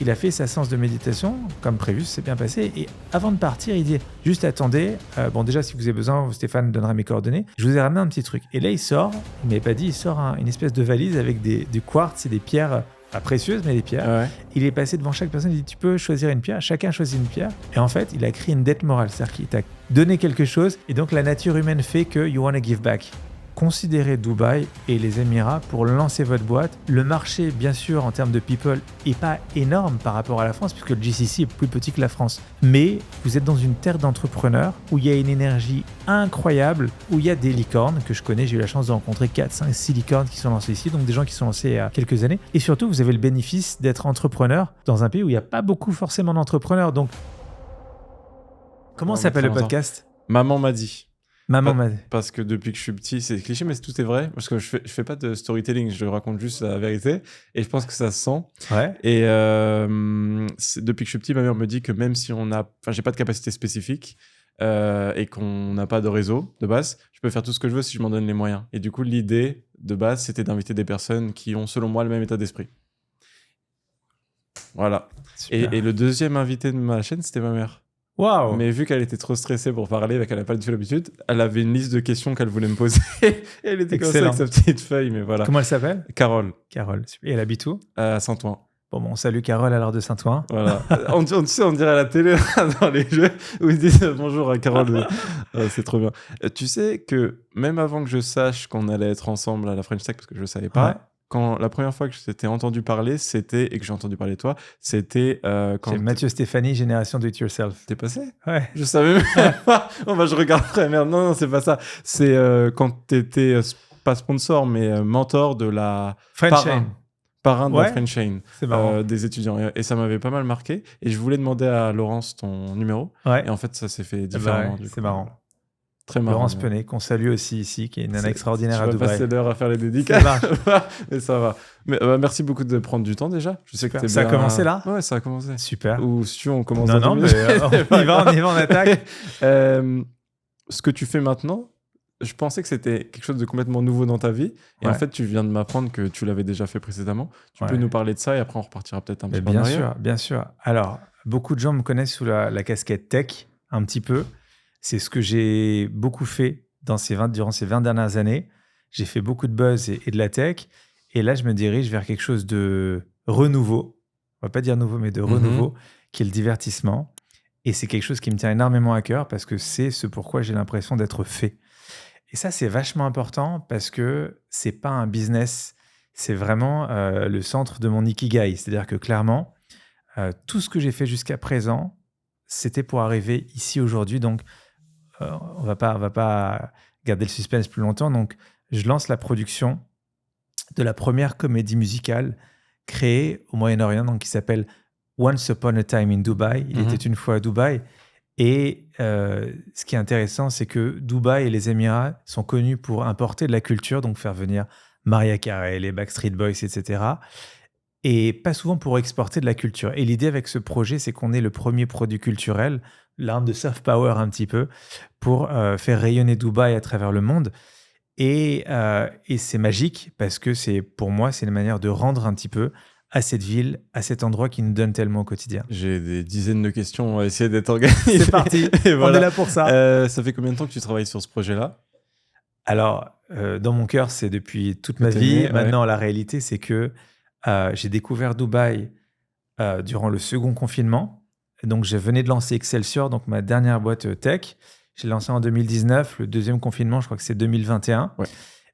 il a fait sa séance de méditation, comme prévu, c'est bien passé. Et avant de partir, il dit juste attendez. Bon, déjà, si vous avez besoin, Stéphane donnera mes coordonnées. Je vous ai ramené un petit truc. Et là, il sort, il ne m'avait pas dit, il sort une espèce de valise avec du quartz et des pierres. Pas précieuses, mais des pierres. Ouais. Il est passé devant chaque personne, il dit tu peux choisir une pierre. Chacun choisit une pierre. Et en fait, il a créé une dette morale. C'est-à-dire qu'il t'a donné quelque chose. Et donc, la nature humaine fait que you want to give back. Considérez Dubaï et les Émirats pour lancer votre boîte. Le marché, bien sûr, en termes de people, n'est pas énorme par rapport à la France, puisque le GCC est plus petit que la France. Mais vous êtes dans une terre d'entrepreneurs où il y a une énergie incroyable, où il y a des licornes que je connais. J'ai eu la chance de rencontrer 4, 5, 6 licornes qui sont lancées ici, donc des gens qui sont lancés il y a quelques années. Et surtout, vous avez le bénéfice d'être entrepreneur dans un pays où il n'y a pas beaucoup forcément d'entrepreneurs. Donc, comment s'appelle le podcast ? Maman m'a dit. Maman m'a dit. Parce que depuis que je suis petit, c'est cliché, mais tout est vrai. Parce que je fais pas de storytelling, je raconte juste la vérité. Et je pense que ça se sent. Ouais. Et depuis que je suis petit, ma mère me dit que même si j'ai pas de capacité spécifique et qu'on n'a pas de réseau de base, je peux faire tout ce que je veux si je m'en donne les moyens. Et du coup, l'idée de base, c'était d'inviter des personnes qui ont, selon moi, le même état d'esprit. Voilà. Et le deuxième invité de ma chaîne, c'était ma mère. Wow. Mais vu qu'elle était trop stressée pour parler, qu'elle n'a pas du tout l'habitude, elle avait une liste de questions qu'elle voulait me poser. Et elle était comme ça avec sa petite feuille, mais voilà. Comment elle s'appelle ? Carole. Carole. Et elle habite où ? À Saint-Ouen. Bon, salut Carole alors de Saint-Ouen. Voilà. on dirait à la télé dans les jeux où ils disent bonjour à Carole. C'est trop bien. Tu sais que même avant que je sache qu'on allait être ensemble à la French Tech, parce que je ne savais pas, ouais. Quand la première fois que je t'ai entendu parler, et que j'ai entendu parler de toi, c'était quand... C'est Mathieu Stéphanie, Génération Do It Yourself. T'es passé ? Ouais. Je savais même pas. Je regarderai. Merde, non, c'est pas ça. C'est quand t'étais pas sponsor, mais mentor de la... French Chain. Parrain de la French Chain. C'est marrant. Des étudiants. Et ça m'avait pas mal marqué. Et je voulais demander à Laurence ton numéro. Ouais. Et en fait, ça s'est fait différemment. C'est marrant. Très marrant. Laurence Penet, qu'on salue aussi ici, qui est une nana extraordinaire à Dubaï. Je vais passer l'heure à faire les dédicaces. Mais ça va. Mais, merci beaucoup de prendre du temps déjà. Je sais que ça a commencé là ? Ouais, ça a commencé. Super. Ou si on commence Non, mais on y va, on attaque. Ce que tu fais maintenant, je pensais que c'était quelque chose de complètement nouveau dans ta vie. Et en fait, tu viens de m'apprendre que tu l'avais déjà fait précédemment. Tu peux nous parler de ça et après, on repartira peut-être un petit peu en arrière. Bien sûr. Alors, beaucoup de gens me connaissent sous la casquette tech, un petit peu. C'est ce que j'ai beaucoup fait durant ces 20 dernières années. J'ai fait beaucoup de buzz et de la tech. Et là, je me dirige vers quelque chose de renouveau. On ne va pas dire nouveau, mais de renouveau, qui est le divertissement. Et c'est quelque chose qui me tient énormément à cœur parce que c'est ce pourquoi j'ai l'impression d'être fait. Et ça, c'est vachement important parce que ce n'est pas un business. C'est vraiment le centre de mon ikigai. C'est-à-dire que clairement, tout ce que j'ai fait jusqu'à présent, c'était pour arriver ici aujourd'hui. Donc, on va pas garder le suspense plus longtemps. Donc, je lance la production de la première comédie musicale créée au Moyen-Orient, donc qui s'appelle Once Upon a Time in Dubai. Il était une fois à Dubaï. Et ce qui est intéressant, c'est que Dubaï et les Émirats sont connus pour importer de la culture, donc faire venir Mariah Carey, les Backstreet Boys, etc. Et pas souvent pour exporter de la culture. Et l'idée avec ce projet, c'est qu'on est le premier produit culturel, l'arme de soft power un petit peu, pour faire rayonner Dubaï à travers le monde. Et c'est magique parce que pour moi, c'est une manière de rendre un petit peu à cette ville, à cet endroit qui nous donne tellement au quotidien. J'ai des dizaines de questions, on va essayer d'être organisé. C'est parti, voilà. On est là pour ça. Ça fait combien de temps que tu travailles sur ce projet-là ? Alors, dans mon cœur, c'est depuis toute ma vie. Maintenant, la réalité, c'est que j'ai découvert Dubaï durant le second confinement. Donc, je venais de lancer Excelsior, donc ma dernière boîte tech. J'ai lancé en 2019. Le deuxième confinement, je crois que c'est 2021. Ouais.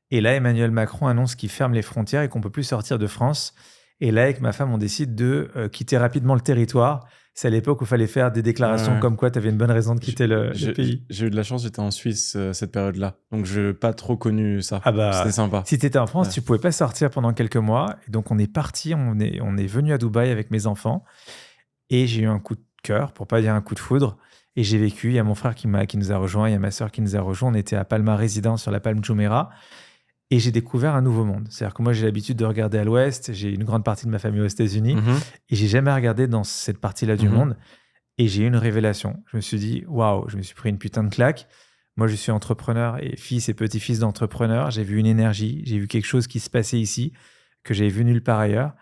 Et là, Emmanuel Macron annonce qu'il ferme les frontières et qu'on ne peut plus sortir de France. Et là, avec ma femme, on décide de quitter rapidement le territoire. C'est à l'époque où il fallait faire des déclarations comme quoi tu avais une bonne raison de quitter le pays. J'ai eu de la chance, j'étais en Suisse cette période-là. Donc, je n'ai pas trop connu ça. C'était sympa. Si tu étais en France, tu ne pouvais pas sortir pendant quelques mois. Et donc, on est parti, on est venu à Dubaï avec mes enfants. Et j'ai eu un coup de cœur, pour ne pas dire un coup de foudre. Et j'ai vécu. Il y a mon frère qui nous a rejoints, il y a ma sœur qui nous a rejoints. On était à Palma Résidence sur la Palme Jumeirah. Et j'ai découvert un nouveau monde. C'est-à-dire que moi, j'ai l'habitude de regarder à l'ouest. J'ai une grande partie de ma famille aux États-Unis. Et j'ai jamais regardé dans cette partie-là du monde. Et j'ai eu une révélation. Je me suis dit, waouh, je me suis pris une putain de claque. Moi, je suis entrepreneur et fils et petit-fils d'entrepreneurs. J'ai vu une énergie. J'ai vu quelque chose qui se passait ici que j'avais vu nulle part ailleurs.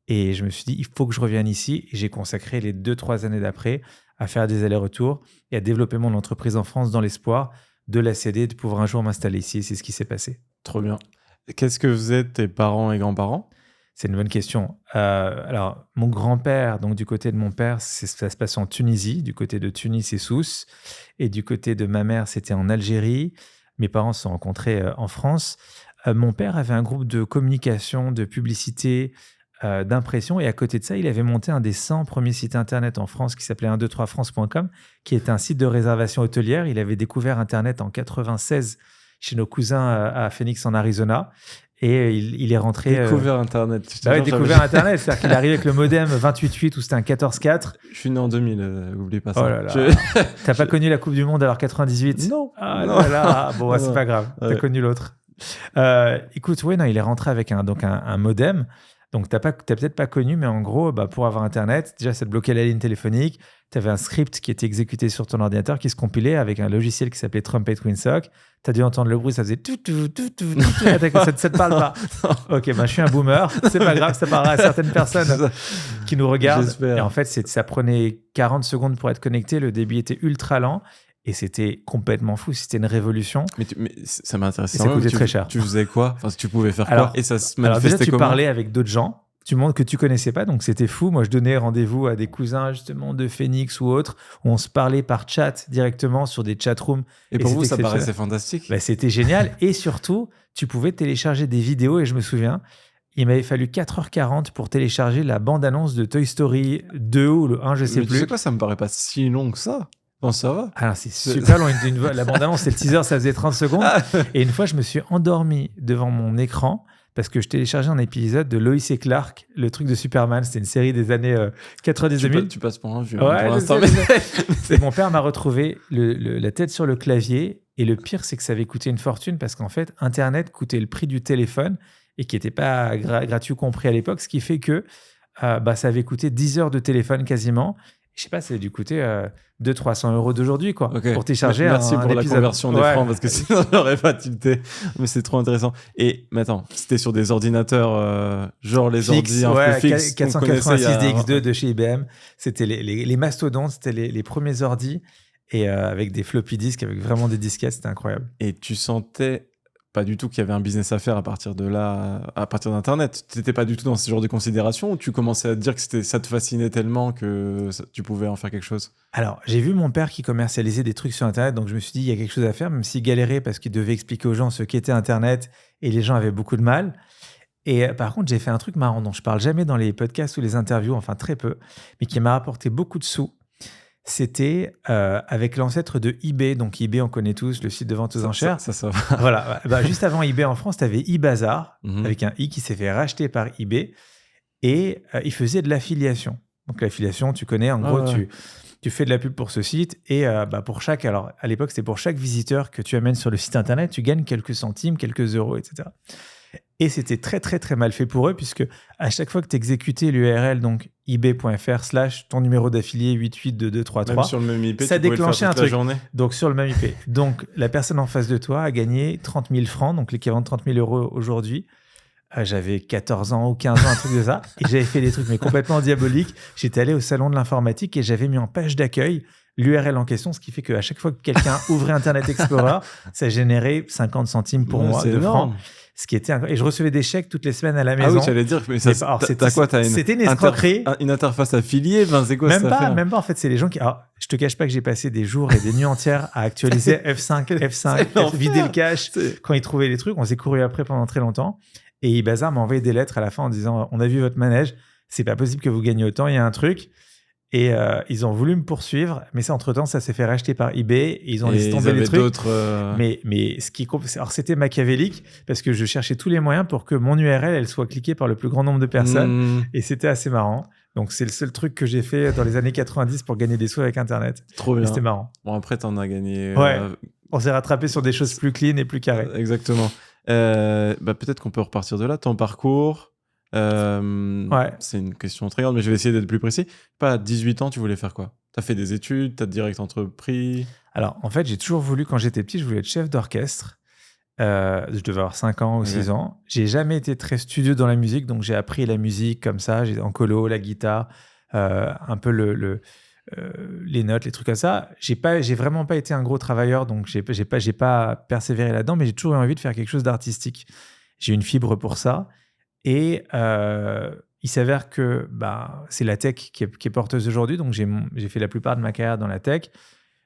Et je me suis dit, il faut que je revienne ici. Et j'ai consacré les 2-3 années d'après à faire des allers-retours et à développer mon entreprise en France dans l'espoir de la céder, de pouvoir un jour m'installer ici. Et c'est ce qui s'est passé. Trop bien. Qu'est-ce que faisaient tes parents et grands-parents? C'est une bonne question. Alors, mon grand-père, donc du côté de mon père, ça se passe en Tunisie, du côté de Tunis et Sousse. Et du côté de ma mère, c'était en Algérie. Mes parents se sont rencontrés en France. Mon père avait un groupe de communication, de publicité, d'impression. Et à côté de ça, il avait monté un des 100 premiers sites Internet en France qui s'appelait 123france.com, qui est un site de réservation hôtelière. Il avait découvert Internet en 96 chez nos cousins à Phoenix, en Arizona. Et il est rentré... Découvert Internet. Découvert Internet. C'est-à-dire qu'il arrive avec le modem 28.8 ou c'était un 14.4. Je suis né en 2000, oublie pas ça. Oh là là. T'as pas connu la Coupe du Monde alors 98? Non. Ah Non. là là. Bon, c'est Non. pas grave. T'as Ouais. connu l'autre. Écoute, non, il est rentré avec un modem. Donc, t'as peut-être pas connu, mais en gros, pour avoir Internet, déjà, ça te bloquait la ligne téléphonique. Tu avais un script qui était exécuté sur ton ordinateur qui se compilait avec un logiciel qui s'appelait Trumpet Windsock. Tu as dû entendre le bruit, ça faisait tout. Ça te parle pas. Ok, je suis un boomer. C'est pas grave, ça parlera à certaines personnes qui nous regardent. J'espère. Et en fait, ça prenait 40 secondes pour être connecté. Le débit était ultra lent. Et c'était complètement fou. C'était une révolution. Mais ça m'intéressait. Et ça coûtait très cher. Tu faisais quoi? Enfin, tu pouvais faire Alors, quoi? Et ça se Alors déjà, manifestait tu comment? parlais avec d'autres gens, du monde que tu connaissais pas, donc c'était fou. Moi, je donnais rendez-vous à des cousins justement de Phoenix ou autres, où on se parlait par chat directement sur des chatrooms. Et pour vous, ça c'était paraissait fantastique? C'était génial. Et surtout, tu pouvais télécharger des vidéos. Et je me souviens, il m'avait fallu 4h40 pour télécharger la bande-annonce de Toy Story 2 ou le 1, je sais Mais plus. tu sais quoi, ça me paraît pas si long que ça. Bon, ça va. Alors, c'est super long. La bande-annonce, c'est le teaser, ça faisait 30 secondes. Et une fois, je me suis endormi devant mon écran parce que je téléchargeais un épisode de Lois et Clark, le truc de Superman. C'était une série des années 90-2000. Tu passes pour un vieux. Ouais, pour je l'instant, sais. Et mon père m'a retrouvé la tête sur le clavier. Et le pire, c'est que ça avait coûté une fortune parce qu'en fait, Internet coûtait le prix du téléphone et qui n'était pas gratuit ou compris à l'époque. Ce qui fait que ça avait coûté 10 heures de téléphone quasiment. Je sais pas, ça a dû coûter 200-300 euros d'aujourd'hui, quoi, Ok. pour télécharger Merci un pour la épisode. conversion des francs, parce que sinon, j'aurais pas tilté. Mais c'est trop intéressant. Mais attends, c'était sur des ordinateurs, genre les Fixe, ordis un peu fixes. 486 DX2 de chez IBM. C'était les mastodontes, c'était les premiers ordis, et avec des floppy disks, avec vraiment des disquettes, c'était incroyable. Et tu sentais pas du tout qu'il y avait un business à faire à partir de là, à partir d'Internet. Tu n'étais pas du tout dans ce genre de considération, ou tu commençais à te dire que ça te fascinait tellement que tu pouvais en faire quelque chose? Alors, j'ai vu mon père qui commercialisait des trucs sur Internet, donc je me suis dit, il y a quelque chose à faire, même s'il galérait parce qu'il devait expliquer aux gens ce qu'était Internet, et les gens avaient beaucoup de mal. Et par contre, j'ai fait un truc marrant dont je parle jamais dans les podcasts ou les interviews, enfin très peu, mais qui m'a rapporté beaucoup de sous. C'était avec l'ancêtre de eBay. Donc eBay, on connaît tous, le site de vente aux enchères. Ça. Voilà. Juste avant eBay en France, tu avais eBazaar, Mhm. avec un i qui s'est fait racheter par eBay. Et il faisait de l'affiliation. Donc l'affiliation, tu connais, en gros, ouais. tu fais de la pub pour ce site. Et pour chaque... Alors à l'époque, c'était pour chaque visiteur que tu amènes sur le site internet, tu gagnes quelques centimes, quelques euros, etc. Et c'était très, très, très mal fait pour eux, puisque à chaque fois que tu exécutais l'URL, donc ebay.fr/ ton numéro d'affilié 882233, Même sur le même IP, ça tu pouvais le faire déclenchait un toute la truc. journée. Donc sur le même IP. Donc la personne en face de toi a gagné 30 000 francs, donc l'équivalent de 30 000 euros aujourd'hui. J'avais 14 ans ou 15 ans, un truc de ça. Et j'avais fait des trucs mais complètement diaboliques. J'étais allé au salon de l'informatique et j'avais mis en page d'accueil l'URL en question, ce qui fait qu'à chaque fois que quelqu'un ouvrait Internet Explorer, ça générait 50 centimes pour moi C'est de énorme. francs. Ce qui était et je recevais des chèques toutes les semaines à la Ah maison. oui, j'allais dire, mais ça, alors, t'as quoi? c'était une escroquerie. Une interface affiliée? Ben, c'est quoi Même cette affaire? pas. En fait, c'est les gens qui. Alors, je te cache pas que j'ai passé des jours et des nuits entières à actualiser F5, vider le cache. Quand ils trouvaient les trucs, on s'est couru après pendant très longtemps. Et eBazaar m'a envoyé des lettres à la fin en disant, on a vu votre manège, c'est pas possible que vous gagnez autant, il y a un truc. Et ils ont voulu me poursuivre, mais ça, entre-temps, ça s'est fait racheter par eBay et ils ont laissé tomber les trucs. Mais ce qui alors c'était machiavélique parce que je cherchais tous les moyens pour que mon URL elle soit cliquée par le plus grand nombre de personnes et c'était assez marrant. Donc c'est le seul truc que j'ai fait dans les années 90 pour gagner des sous avec Internet. Trop bien. C'était marrant. Bon, après t'en as gagné. Ouais. On s'est rattrapé sur des choses plus clean et plus carrées. Exactement. Peut-être qu'on peut repartir de là. Ton parcours. Ouais. C'est une question très grande, mais je vais essayer d'être plus précis. Pas à 18 ans, tu voulais faire quoi? T'as fait des études, t'as direct entrepris? Alors, en fait, j'ai toujours voulu, quand j'étais petit, je voulais être chef d'orchestre. Je devais avoir 5 ans ou 6 ans. J'ai jamais été très studieux dans la musique, donc j'ai appris la musique comme ça, j'ai en colo, la guitare, un peu les notes, les trucs comme ça. J'ai vraiment pas été un gros travailleur, donc j'ai pas persévéré là-dedans, mais j'ai toujours eu envie de faire quelque chose d'artistique. J'ai une fibre pour ça. Et il s'avère que c'est la tech qui est porteuse aujourd'hui, donc j'ai fait la plupart de ma carrière dans la tech.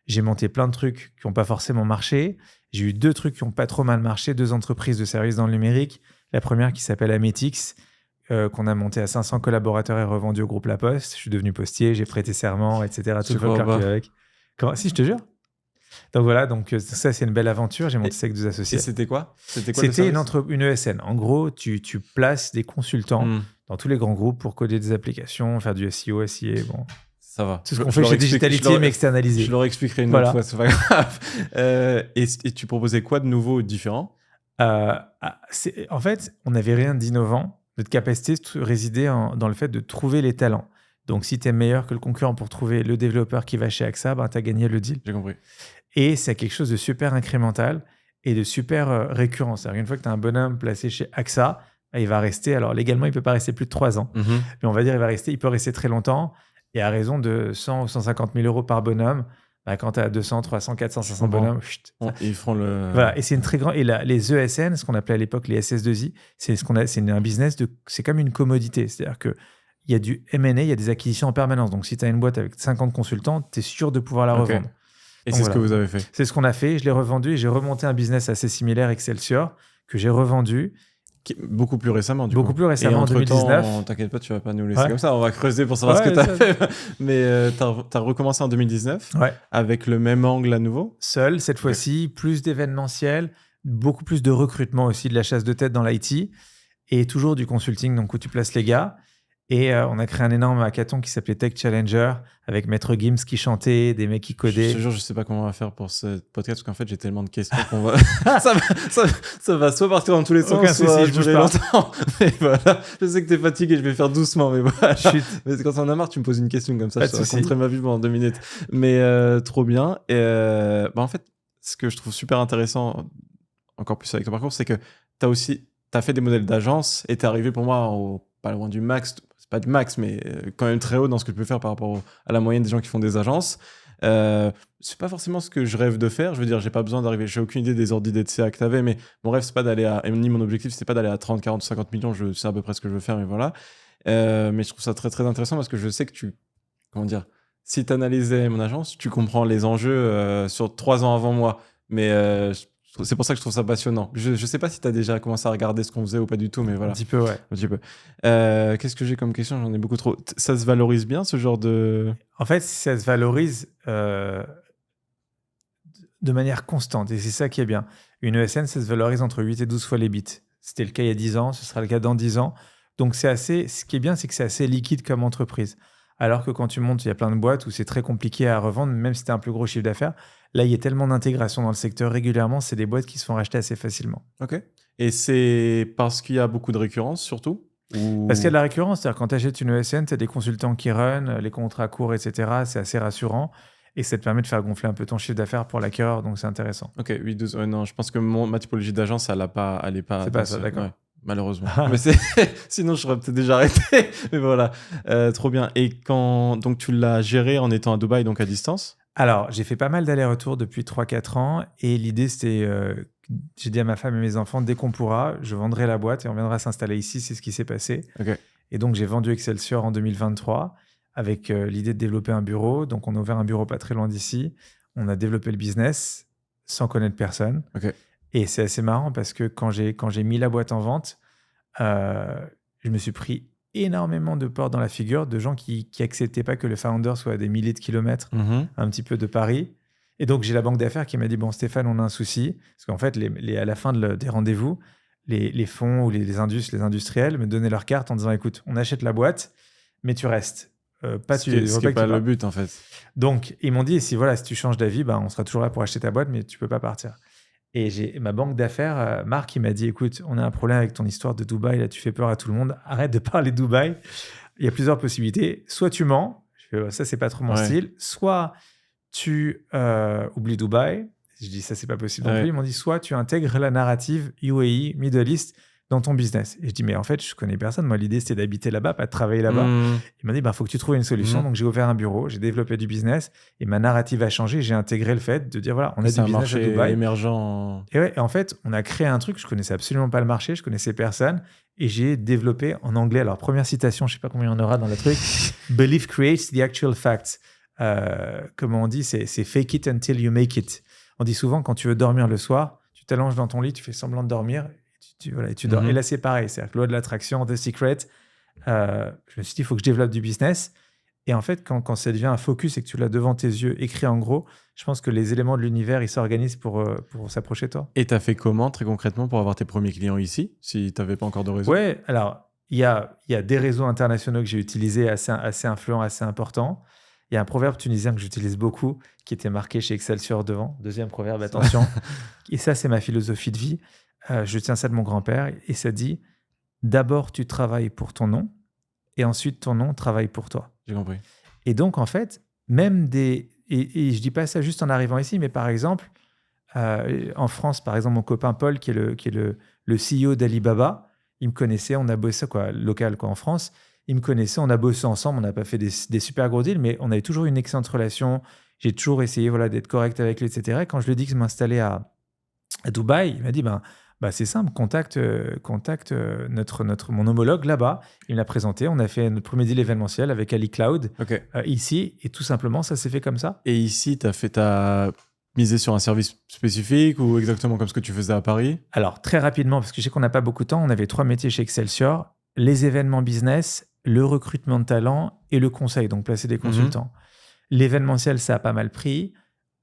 J'ai monté plein de trucs qui n'ont pas forcément marché. J'ai eu 2 trucs qui n'ont pas trop mal marché, 2 entreprises de services dans le numérique. La première qui s'appelle Ametix, qu'on a monté à 500 collaborateurs et revendu au groupe La Poste. Je suis devenu postier, j'ai prêté serment, etc. Tout le folklore qui va avec. Si, je te jure. Donc voilà, ça c'est une belle aventure. J'ai monté ça avec 2 associés. Et c'était quoi C'était une ESN. En gros, tu places des consultants dans tous les grands groupes pour coder des applications, faire du SEO, SIA, bon. Ça va. Tout ce qu'on fait chez Digitality, mais externalisé. Je leur expliquerai une autre fois, c'est pas grave. Et tu proposais quoi de nouveau ou de différent? En fait, on n'avait rien d'innovant. Notre capacité résidait dans le fait de trouver les talents. Donc, si tu es meilleur que le concurrent pour trouver le développeur qui va chez AXA, tu as gagné le deal. J'ai compris. Et c'est quelque chose de super incrémental et de super récurrent. C'est-à-dire qu'une fois que tu as un bonhomme placé chez AXA, il va rester, alors légalement, il ne peut pas rester plus de 3 ans. Mais on va dire il peut rester très longtemps. Et à raison de 100 ou 150 000 euros par bonhomme, quand tu as 200, 300, 400, 500 bonhommes, ils feront le... Voilà, et c'est une très grande... Et les ESN, ce qu'on appelait à l'époque les SS2I, c'est un business c'est comme une commodité. C'est-à-dire qu'il y a du M&A, il y a des acquisitions en permanence. Donc, si tu as une boîte avec 50 consultants, tu es sûr de pouvoir la revendre. Et donc, c'est ce que vous avez fait? C'est ce qu'on a fait. Je l'ai revendu et j'ai remonté un business assez similaire, Excelsior, que j'ai revendu. Beaucoup plus récemment, du coup. Beaucoup plus récemment, en 2019. T'inquiète pas, tu vas pas nous laisser comme ça. On va creuser pour savoir ce que tu as fait. Mais tu as recommencé en 2019 avec le même angle à nouveau? Seul, cette fois-ci, plus d'événementiel, beaucoup plus de recrutement aussi, de la chasse de tête dans l'IT et toujours du consulting, donc où tu places les gars. Et on a créé un énorme hackathon qui s'appelait Tech Challenger avec Maître Gims qui chantait, des mecs qui codaient. Je te jure, je sais pas comment on va faire pour ce podcast parce qu'en fait, j'ai tellement de questions qu'on va... ça va soit partir dans tous les sens, soit durer longtemps. Mais voilà, je sais que t'es fatigué, je vais faire doucement, mais voilà. Mais quand t'en as marre, tu me poses une question comme ça, je te raconterai ma vie pendant 2 minutes. Mais trop bien. Et en fait, ce que je trouve super intéressant, encore plus avec ton parcours, c'est que t'as fait des modèles d'agence et t'es arrivé pour moi pas loin du max. Pas du max, mais quand même très haut dans ce que tu peux faire par rapport à la moyenne des gens qui font des agences. C'est pas forcément ce que je rêve de faire. Je veux dire, j'ai pas besoin d'arriver. J'ai aucune idée des ordres d'IDCA que t'avais, mais mon rêve, c'est pas d'aller ni mon objectif, c'est pas d'aller à 30, 40, 50 millions. Je sais à peu près ce que je veux faire, mais voilà. Mais je trouve ça très, très intéressant parce que je sais que si tu analysais mon agence, tu comprends les enjeux sur 3 ans avant moi. Mais c'est pour ça que je trouve ça passionnant. Je sais pas si tu as déjà commencé à regarder ce qu'on faisait ou pas du tout, mais voilà. Un petit peu, ouais. Un petit peu. Qu'est-ce que j'ai comme question? J'en ai beaucoup trop. Ça se valorise bien, ce genre de... En fait, ça se valorise de manière constante. Et c'est ça qui est bien. Une ESN, ça se valorise entre 8 et 12 fois les bits. C'était le cas il y a 10 ans, ce sera le cas dans 10 ans. Donc, ce qui est bien, c'est que c'est assez liquide comme entreprise. Alors que quand tu montes, il y a plein de boîtes où c'est très compliqué à revendre, même si tu as un plus gros chiffre d'affaires. Là, il y a tellement d'intégration dans le secteur régulièrement, c'est des boîtes qui se font racheter assez facilement. Ok. Et c'est parce qu'il y a beaucoup de récurrence, surtout Parce qu'il y a de la récurrence. C'est-à-dire quand tu achètes une ESN, tu as des consultants qui run, les contrats courts, etc. C'est assez rassurant. Et ça te permet de faire gonfler un peu ton chiffre d'affaires pour l'acquéreur. Donc, c'est intéressant. Ok, 8, 12. Non, je pense que ma typologie d'agence, elle n'est pas... C'est pas ça, d'accord. Ouais. Malheureusement. Mais sinon, je serais peut-être déjà arrêté. Mais voilà, trop bien. Et donc, tu l'as géré en étant à Dubaï, donc à distance? Alors, j'ai fait pas mal d'allers-retours depuis 3-4 ans. Et l'idée, c'était, j'ai dit à ma femme et mes enfants, dès qu'on pourra, je vendrai la boîte et on viendra s'installer ici. C'est ce qui s'est passé. Okay. Et donc, j'ai vendu Excelsior en 2023 avec l'idée de développer un bureau. Donc, on a ouvert un bureau pas très loin d'ici. On a développé le business sans connaître personne. Okay. Et c'est assez marrant parce que quand j'ai mis la boîte en vente, je me suis pris énormément de portes dans la figure de gens qui acceptaient pas que le founder soit à des milliers de kilomètres, un petit peu de Paris. Et donc, j'ai la banque d'affaires qui m'a dit, bon, Stéphane, on a un souci. Parce qu'en fait, à la fin des rendez-vous, les fonds ou les industriels me donnaient leur carte en disant, écoute, on achète la boîte, mais tu restes. Ce qui n'est pas le but, en fait. Donc, ils m'ont dit, si tu changes d'avis, on sera toujours là pour acheter ta boîte, mais tu peux pas partir. Et j'ai ma banque d'affaires, Marc, il m'a dit, écoute, on a un problème avec ton histoire de Dubaï, là, tu fais peur à tout le monde, arrête de parler de Dubaï. Il y a plusieurs possibilités. Soit tu mens, ça, c'est pas trop mon style. Soit tu oublies Dubaï. Je dis, ça, c'est pas possible non plus. Ils m'ont dit, soit tu intègres la narrative UAE, Middle East, dans ton business. Et je dis, mais en fait, je connais personne. Moi, l'idée, c'était d'habiter là-bas, pas de travailler là-bas. Il m'a dit, faut que tu trouves une solution. Donc, j'ai ouvert un bureau, j'ai développé du business et ma narrative a changé. J'ai intégré le fait de dire, voilà, on a du business à Dubaï. Émergent. Et en fait, on a créé un truc. Je connaissais absolument pas le marché, je connaissais personne. Et j'ai développé en anglais. Alors, première citation, je sais pas combien il y en aura dans le truc. Belief creates the actual facts. Comment on dit, c'est fake it until you make it. On dit souvent, quand tu veux dormir le soir, tu t'allonges dans ton lit, tu fais semblant de dormir. Et tu dors. Et là, c'est pareil. C'est-à-dire que loi de l'attraction, The Secret. Je me suis dit, il faut que je développe du business. Et en fait, quand ça devient un focus et que tu l'as devant tes yeux, écrit en gros, je pense que les éléments de l'univers, ils s'organisent pour s'approcher de toi. Et tu as fait comment, très concrètement, pour avoir tes premiers clients ici, si tu n'avais pas encore de réseau? Ouais, alors, il y a des réseaux internationaux que j'ai utilisés assez influents, assez importants. Il y a un proverbe tunisien que j'utilise beaucoup, qui était marqué chez Excelsior devant. Deuxième proverbe, attention. Et ça, c'est ma philosophie de vie. Je tiens ça de mon grand-père et ça dit d'abord tu travailles pour ton nom et ensuite ton nom travaille pour toi. J'ai compris. Et donc en fait, même et je dis pas ça juste en arrivant ici, mais par exemple en France, par exemple mon copain Paul qui est le CEO d'Alibaba, il me connaissait, on a bossé local en France, il me connaissait, on a bossé ensemble, on n'a pas fait des super gros deals, mais on avait toujours une excellente relation. J'ai toujours essayé d'être correct avec lui, etc. Et quand je lui ai dit que je m'installais à Dubaï, il m'a dit c'est simple, contacte mon homologue là-bas. Il me l'a présenté. On a fait notre premier deal événementiel avec Ali Cloud ici. Et tout simplement, ça s'est fait comme ça. Et ici, t'as misé sur un service spécifique ou exactement comme ce que tu faisais à Paris? Alors, très rapidement, parce que je sais qu'on n'a pas beaucoup de temps, on avait 3 métiers chez Excelsior. Les événements business, le recrutement de talents et le conseil, donc placer des consultants. L'événementiel, ça a pas mal pris.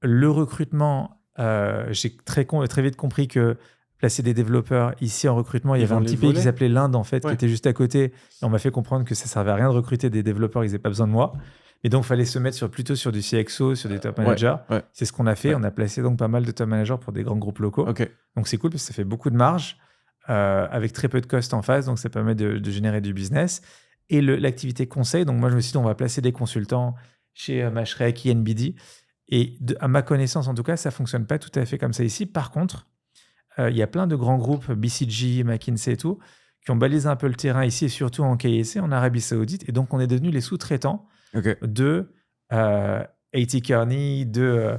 Le recrutement, j'ai très vite compris que placer des développeurs ici en recrutement, il y avait un petit pays qui s'appelait l'Inde en fait, qui était juste à côté. Et on m'a fait comprendre que ça servait à rien de recruter des développeurs, ils n'avaient pas besoin de moi. Et donc, il fallait se mettre plutôt sur du CXO, sur des top managers. C'est ce qu'on a fait. On a placé donc pas mal de top managers pour des grands groupes locaux. Donc, c'est cool parce que ça fait beaucoup de marge avec très peu de cost en face. Donc, ça permet de générer du business. Et l'activité conseil, donc moi, je me suis dit, on va placer des consultants chez Mashrek, INBD. Et à ma connaissance, en tout cas, ça ne fonctionne pas tout à fait comme ça ici. Par contre, il y a plein de grands groupes, BCG, McKinsey et tout, qui ont balisé un peu le terrain ici et surtout en KSA, en Arabie Saoudite. Et donc, on est devenus les sous-traitants de A.T. Kearney, de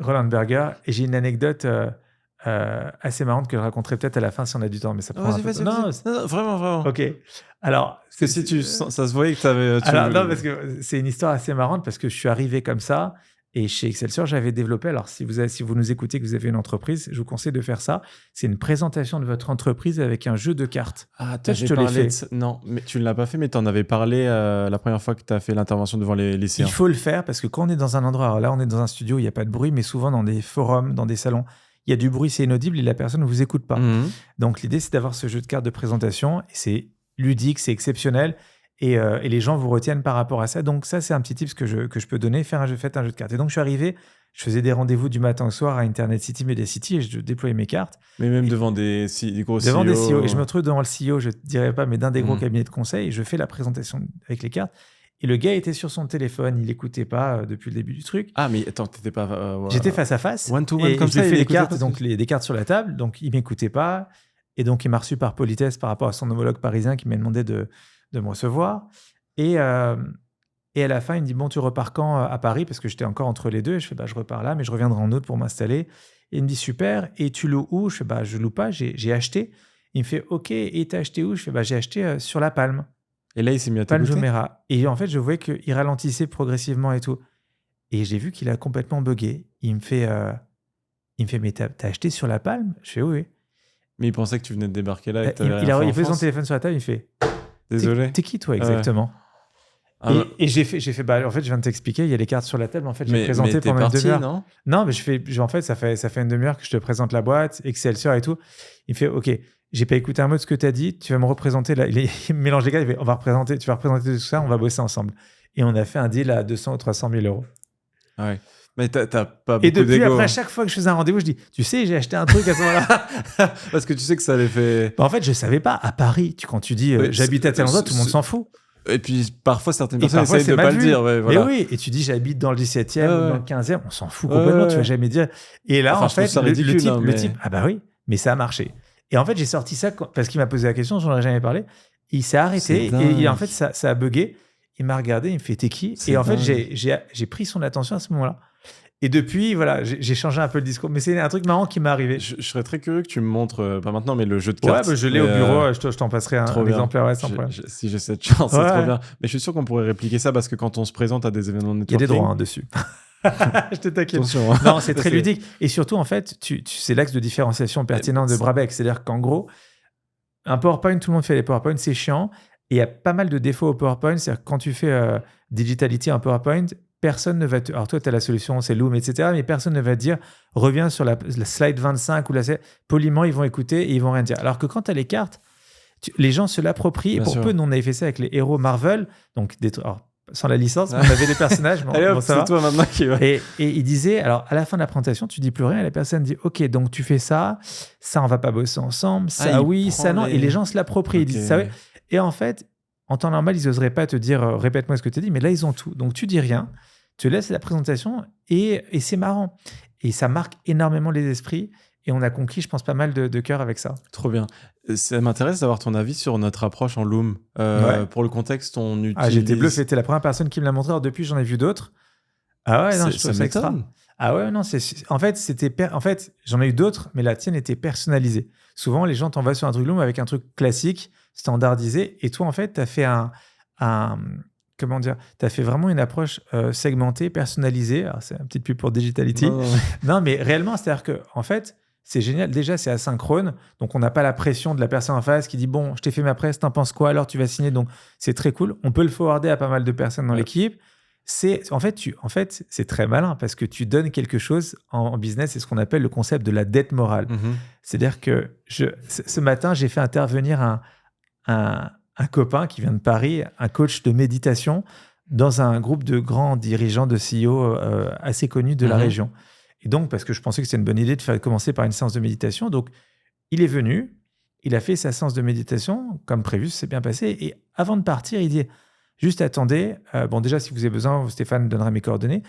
Roland Berger. Et j'ai une anecdote assez marrante que je raconterai peut-être à la fin si on a du temps, mais ça prend un peu. Non, vraiment. Ok. Alors, parce que si ça se voyait que tu avais. Alors, non, parce que c'est une histoire assez marrante parce que je suis arrivé comme ça. Et chez Excelsior, j'avais développé, alors si vous nous écoutez, que vous avez une entreprise, je vous conseille de faire ça. C'est une présentation de votre entreprise avec un jeu de cartes. Ah, je te l'ai fait. Non, mais tu ne l'as pas fait, mais tu en avais parlé la première fois que tu as fait l'intervention devant les lycéens. Il faut le faire parce que quand on est dans un endroit, alors là on est dans un studio, il n'y a pas de bruit, mais souvent dans des forums, dans des salons, il y a du bruit, c'est inaudible et la personne ne vous écoute pas. Donc l'idée, c'est d'avoir ce jeu de cartes de présentation. Et c'est ludique, c'est exceptionnel. Et les gens vous retiennent par rapport à ça. Donc ça, c'est un petit tips que je peux donner. Faites un jeu de cartes. Et donc, je suis arrivé, je faisais des rendez-vous du matin au soir à Internet City, Media City, et je déployais mes cartes. Mais même devant des gros CEO. Devant des CEO. Et je me retrouve devant le CEO, je ne dirais pas, mais d'un des gros cabinets de conseil. Et je fais la présentation avec les cartes. Et le gars était sur son téléphone. Il n'écoutait pas depuis le début du truc. Ah, mais attends, tu n'étais pas... J'étais face à face. One-to-one, comme ça, il fait les cartes, donc des cartes sur la table. Donc, il ne m'écoutait pas. Et donc, il m'a reçu par politesse par rapport à son homologue parisien qui m'a demandé de me recevoir. Et à la fin, il me dit, bon, tu repars quand à Paris? Parce que j'étais encore entre les deux. Et je fais, je repars là, mais je reviendrai en août pour m'installer. Et il me dit, super. Et tu loues où? Je fais, je loue pas, j'ai acheté. Il me fait, ok, et t'as acheté où? Je fais, j'ai acheté sur La Palme. Et là, il s'est mis à Palme Jumeirah. Et en fait, je voyais qu'il ralentissait progressivement et tout. Et j'ai vu qu'il a complètement bugué. Il me fait, mais t'as acheté sur La Palme? Je fais, oui. Mais il pensait que tu venais de débarquer là. Et il a posé son téléphone sur la table, il fait, désolé. T'es qui, toi, exactement? Et j'ai fait, en fait, je viens de t'expliquer, il y a les cartes sur la table. En fait, j'ai présenté pendant une demi-heure. Non, mais en fait, ça fait une demi-heure que je te présente la boîte, Excelsior et tout. Il me fait, OK, j'ai pas écouté un mot de ce que tu as dit, tu vas me représenter là. Il mélange les cartes, il fait, tu vas représenter tout ça, on va bosser ensemble. Et on a fait un deal à 200 ou 300 000 euros. Ah ouais. Mais t'as pas beaucoup Et depuis, d'égo. après, à chaque fois que je faisais un rendez-vous, je dis, tu sais, j'ai acheté un truc à ce moment-là. Parce que tu sais que ça les fait... En fait, je savais pas. À Paris, quand tu dis, j'habite à tel endroit, tout le monde s'en fout. Et puis parfois certaines Et personnes parfois, essayent c'est de mal pas le vu. dire. Ouais, Mais voilà. oui, et tu dis j'habite dans le 17e ou dans le 15e, on s'en fout Ouais, complètement, ouais, tu vas ouais. jamais dire. Et là, Enfin, en je trouve fait, ça le ridicule, type, hein, le mais- type, ah bah oui, mais ça a marché. Et en fait, j'ai sorti ça parce qu'il m'a posé la question, j'en aurais jamais parlé. Il s'est arrêté C'est et en dingue. fait, ça a bugué. Il m'a regardé, il me fait t'es qui? C'est Et en fait, dingue. j'ai pris son attention à ce moment-là. Et depuis, voilà, j'ai changé un peu le discours. Mais c'est un truc marrant qui m'est arrivé. Je serais très curieux que tu me montres, pas maintenant, mais le jeu de Ouais, cartes. bah, je l'ai Mais, au bureau, je t'en passerai trop un bien. exemplaire, ouais, sans problème. Si j'ai cette chance, c'est Ouais. trop bien. Mais je suis sûr qu'on pourrait répliquer ça parce que quand on se présente à des événements de Il y a networking... des droits dessus. Je te taquine. Attention. Hein. Non, c'est très ludique. Et surtout, en fait, c'est l'axe de différenciation pertinent de Brabec. C'est-à-dire qu'en gros, un PowerPoint, tout le monde fait les PowerPoint, c'est chiant. Et il y a pas mal de défauts au PowerPoint. C'est-à-dire que quand tu fais Digitality en PowerPoint, personne ne va te... Alors toi, tu as la solution, c'est Loom, etc. Mais personne ne va te dire, reviens sur la slide 25 ou poliment, ils vont écouter et ils vont rien dire. Alors que quand tu as les cartes, les gens se l'approprient. Et Bien pour sûr. peu, nous, on avait fait ça avec les héros Marvel. Donc, alors, sans la licence, mais on avait des personnages. Allez hop, bon, ça c'est va. toi maintenant qui va. Et il disait, alors à la fin de la présentation, tu dis plus rien, et la personne dit, ok, donc tu fais ça, on va pas bosser ensemble, ça il oui, prend ça non, les- et les gens se l'approprient, ils disent ça oui. Et en fait, en temps normal, ils oseraient pas te dire, répète-moi ce que tu as dit, mais là, ils ont tout. Donc tu dis rien, tu laisses la présentation, et c'est marrant. Et ça marque énormément les esprits, et on a conquis, je pense, pas mal de cœur avec ça. Trop bien. Ça m'intéresse d'avoir ton avis sur notre approche en Loom. Ouais. Pour le contexte, on utilise... Ah, j'étais bluffé, t'es la première personne qui me l'a montré, alors depuis, j'en ai vu d'autres. Ah ouais, non, je trouve ça extra. m'étonne. Ah ouais, non, en fait, j'en ai eu d'autres, mais la tienne était personnalisée. Souvent, les gens t'envoient sur un truc Loom avec un truc classique, standardisé, et toi, en fait, tu as fait comment dire, tu as fait vraiment une approche segmentée, personnalisée. Alors, c'est une petite pub pour Digitality. Non, mais réellement, c'est-à-dire que, en fait, c'est génial. Déjà, c'est asynchrone, donc on n'a pas la pression de la personne en face qui dit bon, je t'ai fait ma presse, t'en penses quoi? Alors tu vas signer. Donc c'est très cool. On peut le forwarder à pas mal de personnes dans l'équipe. En fait, c'est très malin parce que tu donnes quelque chose en business. C'est ce qu'on appelle le concept de la dette morale. C'est-à-dire que ce matin, j'ai fait intervenir un copain qui vient de Paris, un coach de méditation, dans un groupe de grands dirigeants de CEO assez connus de la région. Et donc, parce que je pensais que c'était une bonne idée de commencer par une séance de méditation. Donc, il est venu, il a fait sa séance de méditation, comme prévu, ça s'est bien passé. Et avant de partir, il dit, juste attendez, bon déjà, si vous avez besoin, Stéphane donnera mes coordonnées.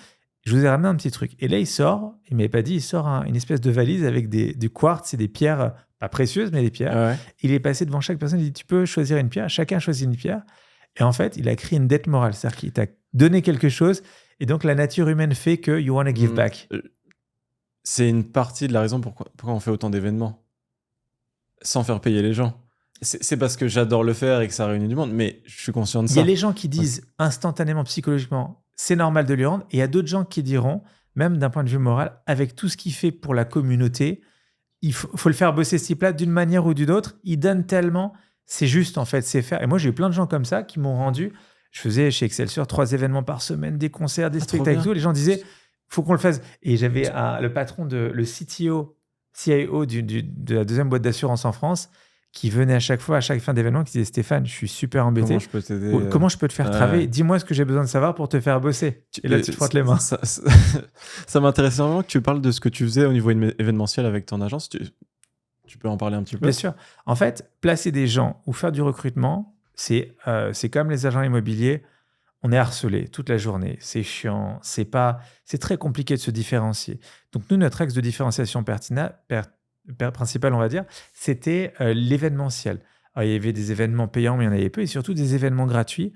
Je vous ai ramené un petit truc. Et là, il sort, il ne m'avait pas dit, il sort une espèce de valise avec du quartz et des pierres, pas précieuses, mais des pierres. Ouais. Il est passé devant chaque personne, il dit, tu peux choisir une pierre. Chacun choisit une pierre. Et en fait, il a créé une dette morale. C'est-à-dire qu'il t'a donné quelque chose. Et donc, la nature humaine fait que you want to give back. C'est une partie de la raison pourquoi on fait autant d'événements sans faire payer les gens. C'est parce que j'adore le faire et que ça réunit du monde, mais je suis conscient de ça. Il y a les gens qui disent instantanément, psychologiquement, c'est normal de lui rendre, et il y a d'autres gens qui diront, même d'un point de vue moral, avec tout ce qu'il fait pour la communauté, il faut le faire bosser ce type-là d'une manière ou d'une autre. Il donne tellement, c'est juste en fait, c'est faire. Et moi, j'ai eu plein de gens comme ça qui m'ont rendu. Je faisais chez Excelsior 3 événements par semaine, des concerts, des spectacles, tout. Les gens disaient, faut qu'on le fasse. Et j'avais le patron, le CTO, CIO de la deuxième boîte d'assurance en France, qui venait à chaque fin d'événement, qui disait Stéphane, je suis super embêté. Comment je peux t'aider Comment je peux te faire travailler? Dis-moi ce que j'ai besoin de savoir pour te faire bosser. Et là, tu te frottes les mains. Ça m'intéresse énormément que tu parles de ce que tu faisais au niveau événementiel avec ton agence. Tu peux en parler un petit peu? Bien sûr. En fait, placer des gens ou faire du recrutement, c'est comme les agents immobiliers. On est harcelé toute la journée. C'est chiant. C'est très compliqué de se différencier. Donc, nous, notre axe de différenciation principal, on va dire, c'était l'événementiel. Alors, il y avait des événements payants, mais il y en avait peu, et surtout des événements gratuits.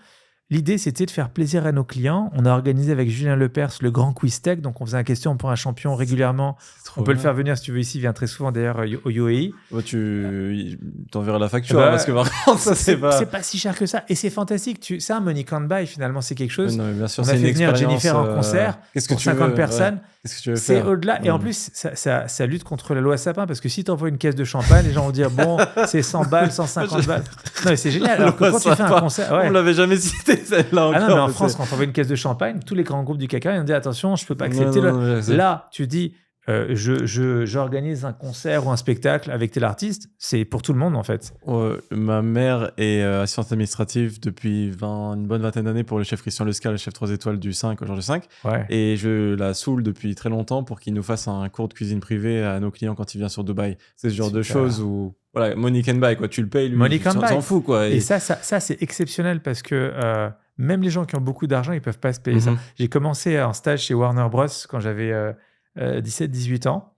L'idée, c'était de faire plaisir à nos clients. On a organisé avec Julien Lepers le grand quiz tech, donc on faisait un question pour un champion régulièrement. On peut le faire venir si tu veux ici, il vient très souvent d'ailleurs au UAE. Tu t'enverras la facture, parce que par contre, ça, c'est pas si cher que ça, et c'est fantastique. C'est un money can't buy, finalement, c'est quelque chose. Non, mais bien sûr, on a fait venir Jennifer en concert pour 50 personnes. Ouais. Qu'est-ce que tu veux c'est faire? au-delà. Et en plus, ça lutte contre la loi Sapin, parce que si tu envoies une caisse de champagne, les gens vont dire bon, c'est 100 balles, 150 balles. Non, mais c'est génial. Alors que quand tu fais un concert. On l'avait jamais cité celle-là encore. Ah non, mais en France, quand on envoie une caisse de champagne, tous les grands groupes du CAC 40, ils ont dit attention, je peux pas accepter. Là, tu dis j'organise un concert ou un spectacle avec tel artiste, c'est pour tout le monde en fait. Ma mère est assistante administrative depuis une bonne vingtaine d'années pour le chef Christian Lescar, le chef 3 étoiles du 5 au Georges V. Ouais. Et je la saoule depuis très longtemps pour qu'il nous fasse un cours de cuisine privée à nos clients quand il vient sur Dubaï. C'est ce genre de choses où, voilà, money can buy, quoi. Tu le payes, lui, Money can il buy. s'en fout, quoi. Et ça c'est exceptionnel parce que même les gens qui ont beaucoup d'argent, ils peuvent pas se payer ça. J'ai commencé un stage chez Warner Bros. Quand j'avais 17-18 ans.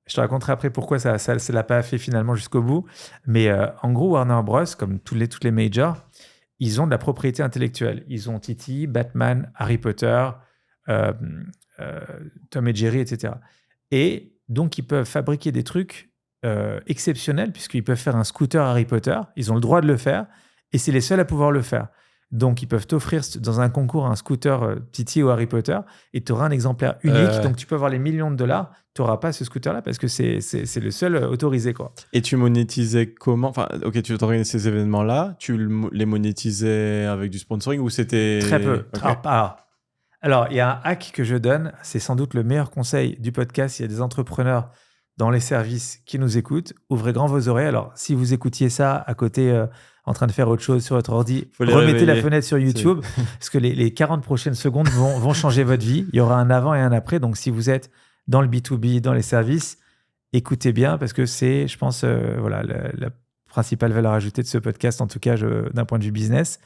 Je te raconterai après pourquoi ça l'a pas fait finalement jusqu'au bout. Mais en gros, Warner Bros., comme toutes les majors, ils ont de la propriété intellectuelle. Ils ont Titi, Batman, Harry Potter, Tom et Jerry, etc. Et donc, ils peuvent fabriquer des trucs exceptionnels puisqu'ils peuvent faire un scooter Harry Potter. Ils ont le droit de le faire et c'est les seuls à pouvoir le faire. Donc, ils peuvent t'offrir dans un concours un scooter Titi ou Harry Potter et tu auras un exemplaire unique. Donc, tu peux avoir les millions de dollars. Tu n'auras pas ce scooter-là parce que c'est le seul autorisé, quoi. Et tu monétisais comment? Enfin, ok, tu organisais ces événements-là. Tu les monétisais avec du sponsoring ou c'était... Très peu. Okay. Alors, il y a un hack que je donne. C'est sans doute le meilleur conseil du podcast. Il y a des entrepreneurs dans les services qui nous écoutent. Ouvrez grand vos oreilles. Alors, si vous écoutiez ça à côté... en train de faire autre chose sur votre ordi, remettez la fenêtre sur YouTube parce que les 40 prochaines secondes vont changer votre vie. Il y aura un avant et un après. Donc, si vous êtes dans le B2B, dans les services, écoutez bien parce que c'est, je pense, voilà, la principale valeur ajoutée de ce podcast, en tout cas d'un point de vue business.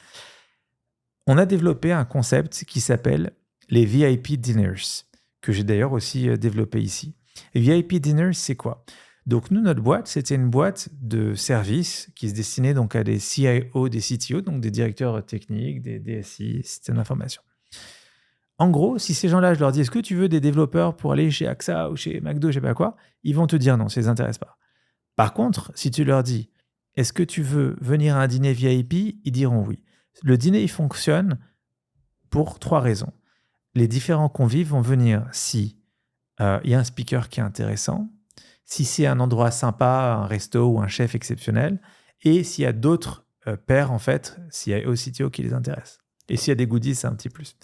On a développé un concept qui s'appelle les VIP Dinners, que j'ai d'ailleurs aussi développé ici. Les VIP Dinners, c'est quoi ? Donc, nous, notre boîte, c'était une boîte de services qui se destinait donc à des CIO, des CTO, donc des directeurs techniques, des DSI, systèmes d'information. En gros, si ces gens-là, je leur dis, est-ce que tu veux des développeurs pour aller chez AXA ou chez McDo, je sais pas quoi, ils vont te dire non, ça les intéresse pas. Par contre, si tu leur dis, est-ce que tu veux venir à un dîner VIP, ils diront oui. Le dîner, il fonctionne pour 3 raisons. Les différents convives vont venir si il y a un speaker qui est intéressant, si c'est un endroit sympa, un resto ou un chef exceptionnel, et s'il y a d'autres pairs, en fait, s'il y a au CTO qui les intéresse. Et s'il y a des goodies, c'est un petit plus.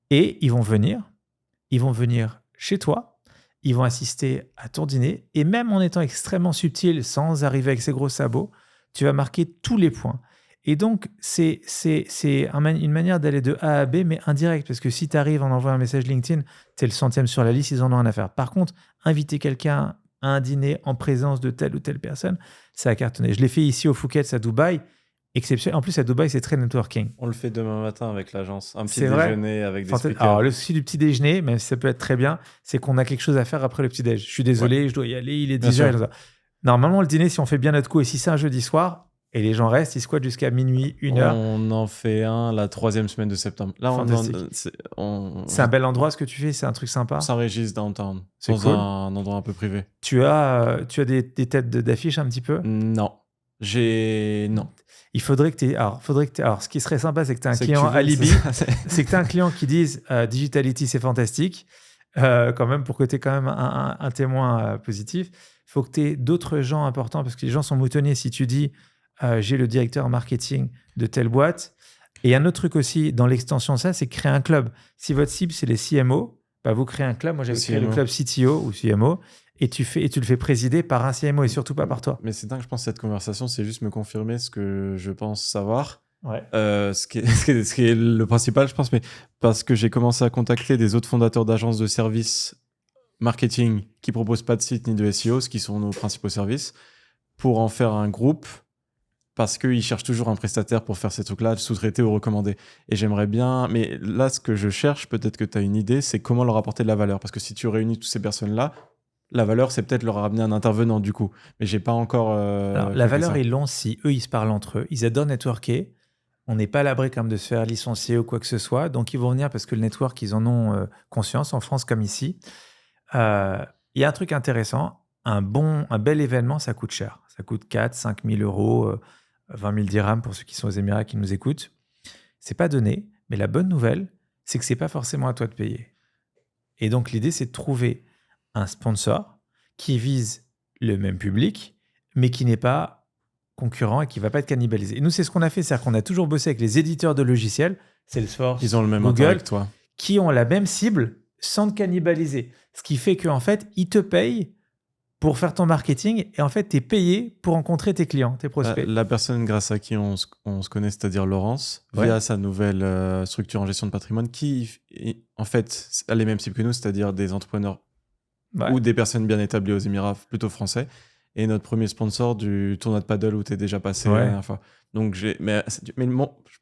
Et ils vont venir chez toi, ils vont assister à ton dîner, et même en étant extrêmement subtil, sans arriver avec ses gros sabots, tu vas marquer tous les points. Et donc, c'est une manière d'aller de A à B, mais indirect, parce que si tu arrives en envoyant un message LinkedIn, tu es le 100e sur la liste, ils en ont rien à faire. Par contre, inviter quelqu'un à un dîner en présence de telle ou telle personne, ça a cartonné. Je l'ai fait ici au Phuket, à Dubaï. Exceptionnel. En plus, à Dubaï, c'est très networking. On le fait demain matin avec l'agence. Un petit déjeuner avec des speakers. Alors, le souci du petit déjeuner, même si ça peut être très bien, c'est qu'on a quelque chose à faire après le petit déj. Je suis désolé, je dois y aller, il est 10h. Normalement, le dîner, si on fait bien notre coup, et si c'est un jeudi soir, et les gens restent, ils squattent jusqu'à minuit, 1h. On en fait un la 3e semaine de septembre. Là, c'est un bel endroit, ce que tu fais, c'est un truc sympa. Saint-Régis, downtown. C'est dans cool. Un endroit un peu privé. Tu as des têtes d'affiche un petit peu? Non. Non. Il faudrait que tu aies... Alors, ce qui serait sympa, c'est que tu aies un client alibi. C'est que tu as un client qui dise Digitality, c'est fantastique, quand même, pour que tu aies quand même un témoin positif. Il faut que tu aies d'autres gens importants, parce que les gens sont moutonniers. Si tu dis j'ai le directeur marketing de telle boîte. Et un autre truc aussi, dans l'extension de ça, c'est créer un club. Si votre cible, c'est les CMO, bah vous créez un club. Moi, j'avais créé le club CTO ou CMO. Et tu le fais présider par un CMO et surtout pas par toi. Mais c'est dingue, je pense que cette conversation, c'est juste me confirmer ce que je pense savoir. Ouais. Ce qui est le principal, je pense, mais parce que j'ai commencé à contacter des autres fondateurs d'agences de services marketing qui proposent pas de site ni de SEO, ce qui sont nos principaux services, pour en faire un groupe, parce qu'ils cherchent toujours un prestataire pour faire ces trucs-là, sous-traiter ou recommander. Et j'aimerais bien... Mais là, ce que je cherche, peut-être que tu as une idée, c'est comment leur apporter de la valeur. Parce que si tu réunis toutes ces personnes-là, la valeur, c'est peut-être leur ramener un intervenant, du coup. Mais j'ai pas encore... Alors, la valeur, ils l'ont si eux, ils se parlent entre eux. Ils adorent networker. On n'est pas à l'abri comme de se faire licencier ou quoi que ce soit. Donc, ils vont venir parce que le network, ils en ont conscience, en France comme ici. Il y a un truc intéressant. Un bel événement, ça coûte cher. Ça coûte 4 5 000 euros, 20 000 dirhams pour ceux qui sont aux Émirats qui nous écoutent. C'est pas donné. Mais la bonne nouvelle, c'est que c'est pas forcément à toi de payer. Et donc, l'idée, c'est de trouver un sponsor qui vise le même public, mais qui n'est pas concurrent et qui ne va pas être cannibalisé. Et nous, c'est ce qu'on a fait, c'est-à-dire qu'on a toujours bossé avec les éditeurs de logiciels, Salesforce, ils ont le même Google, intérêt que toi, qui ont la même cible, sans te cannibaliser. Ce qui fait qu'en fait, ils te payent pour faire ton marketing et en fait, tu es payé pour rencontrer tes clients, tes prospects. La personne grâce à qui on se connaît, c'est-à-dire Laurence, via sa nouvelle structure en gestion de patrimoine, qui en fait a les mêmes cibles que nous, c'est-à-dire des entrepreneurs ou des personnes bien établies aux Émirats, plutôt français, et notre premier sponsor du tournoi de paddle où tu es déjà passé la dernière fois. Donc, je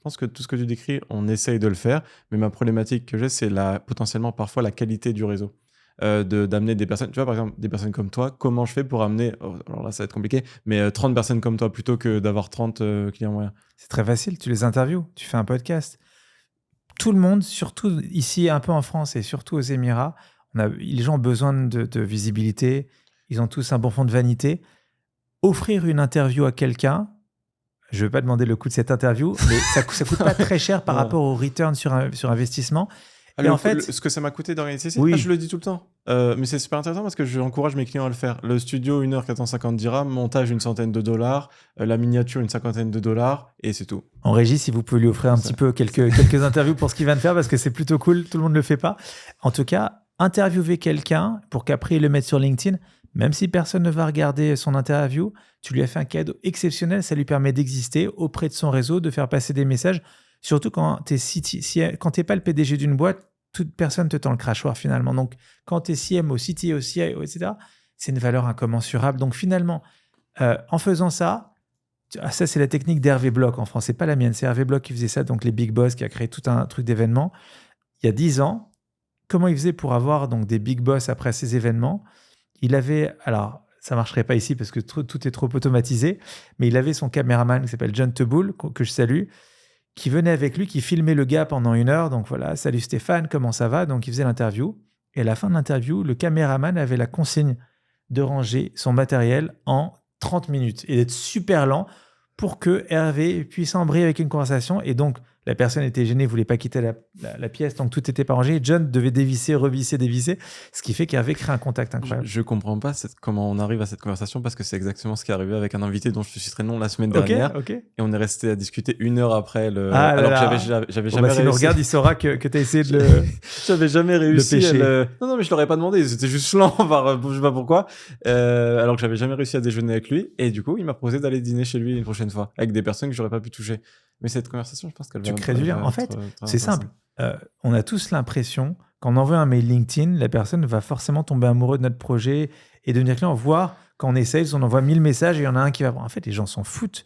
pense que tout ce que tu décris, on essaye de le faire, mais ma problématique que j'ai, c'est potentiellement parfois la qualité du réseau. D'amener des personnes, tu vois, par exemple, des personnes comme toi, comment je fais pour amener, alors là ça va être compliqué, mais 30 personnes comme toi plutôt que d'avoir 30 clients moyens? C'est très facile, tu les interviews, tu fais un podcast. Tout le monde, surtout ici un peu en France et surtout aux Émirats, les gens ont besoin de visibilité, ils ont tous un bon fond de vanité. Offrir une interview à quelqu'un, je ne vais pas demander le coût de cette interview, mais ça ne coûte pas très cher par rapport au return sur investissement. Et en fait, ce que ça m'a coûté d'organiser, je le dis tout le temps. Mais c'est super intéressant parce que j'encourage mes clients à le faire. Le studio, 1 heure, 450 dirhams, montage, une centaine de dollars, la miniature, une cinquantaine de dollars, et c'est tout. En régie, si vous pouvez lui offrir un petit peu quelques interviews pour ce qu'il vient de faire, parce que c'est plutôt cool, tout le monde ne le fait pas. En tout cas, interviewer quelqu'un pour qu'après il le mette sur LinkedIn, même si personne ne va regarder son interview, tu lui as fait un cadeau exceptionnel, ça lui permet d'exister auprès de son réseau, de faire passer des messages. Surtout quand tu n'es pas le PDG d'une boîte, toute personne te tend le crachoir finalement. Donc, quand tu es CMO, CTO, CIO, etc., c'est une valeur incommensurable. Donc, finalement, en faisant ça, ça, c'est la technique d'Hervé Bloch en France. Ce n'est pas la mienne, c'est Hervé Bloch qui faisait ça, donc les Big Boss, qui a créé tout un truc d'événements. Il y a 10 ans, comment il faisait pour avoir donc, des Big Boss après ces événements? Il avait, alors, ça ne marcherait pas ici parce que tout est trop automatisé, mais il avait son caméraman qui s'appelle John Teboul, que je salue, qui venait avec lui, qui filmait le gars pendant 1 heure. Donc voilà, salut Stéphane, comment ça va? Donc il faisait l'interview. Et à la fin de l'interview, le caméraman avait la consigne de ranger son matériel en 30 minutes et d'être super lent pour que Hervé puisse embrayer avec une conversation. Et donc, la personne était gênée, ne voulait pas quitter la pièce, donc tout n'était pas rangé. John devait dévisser, revisser, dévisser, ce qui fait qu'Hervé crée un contact incroyable. Je ne comprends pas comment on arrive à cette conversation parce que c'est exactement ce qui est arrivé avec un invité dont je te citerai le nom la semaine dernière. Okay. Et on est resté à discuter 1 heure après. Alors que j'avais jamais réussi. S'il nous regarde, il saura que tu as essayé de le J'avais jamais réussi à Non, mais je ne l'aurais pas demandé. C'était juste lent, je ne sais pas pourquoi. Alors que j'avais jamais réussi à déjeuner avec lui. Et du coup, il m'a proposé d'aller dîner chez lui une prochaine fois avec des personnes que je n'aurais pas pu toucher. Mais cette conversation, je pense qu'elle va... Tu crées du lien. En fait, c'est simple. On a tous l'impression, quand on envoie un mail LinkedIn, la personne va forcément tomber amoureux de notre projet et devenir client, voire quand on essaye, on envoie 1000 messages et il y en a un qui va... En fait, les gens s'en foutent.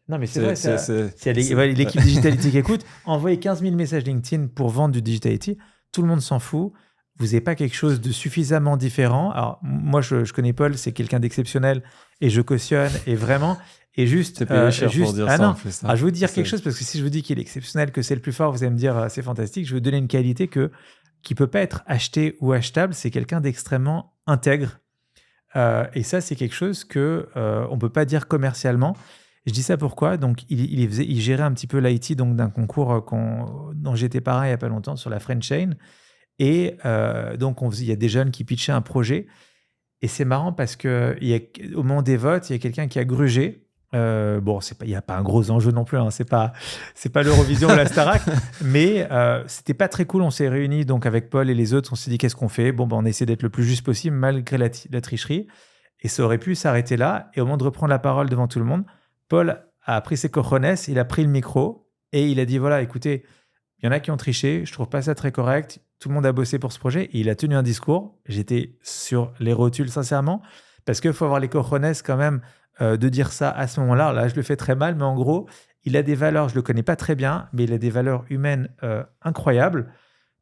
Non, mais c'est vrai, c'est l'équipe Digitality qui écoute. Envoyer 15 000 messages LinkedIn pour vendre du Digitality, tout le monde s'en fout. Vous n'avez pas quelque chose de suffisamment différent. Alors, moi, je connais Paul, c'est quelqu'un d'exceptionnel et je cautionne et vraiment... Et juste, cher pour dire ça. Je vais vous dire quelque chose, parce que si je vous dis qu'il est exceptionnel, que c'est le plus fort, vous allez me dire c'est fantastique. Je vais vous donner une qualité qui ne peut pas être achetée ou achetable. C'est quelqu'un d'extrêmement intègre. Et ça, c'est quelque chose qu'on ne peut pas dire commercialement. Je dis ça pourquoi? Donc, il gérait un petit peu l'IT d'un concours dont j'étais parrain il n'y a pas longtemps sur la French Chain. Et donc, il y a des jeunes qui pitchaient un projet. Et c'est marrant parce qu'au moment des votes, il y a quelqu'un qui a grugé. Bon, il n'y a pas un gros enjeu non plus, hein. C'est pas l'Eurovision ou la Starac, mais c'était pas très cool. On s'est réunis donc avec Paul et les autres, on s'est dit qu'est-ce qu'on fait? Bon, on essaie d'être le plus juste possible malgré la tricherie, et ça aurait pu s'arrêter là. Et au moment de reprendre la parole devant tout le monde, Paul a pris ses cojones, il a pris le micro et il a dit voilà, écoutez, il y en a qui ont triché, je trouve pas ça très correct, tout le monde a bossé pour ce projet, et il a tenu un discours. J'étais sur les rotules sincèrement, parce qu'il faut avoir les cojones quand même de dire ça à ce moment-là. Là, je le fais très mal, mais en gros, il a des valeurs, je ne le connais pas très bien, mais il a des valeurs humaines incroyables.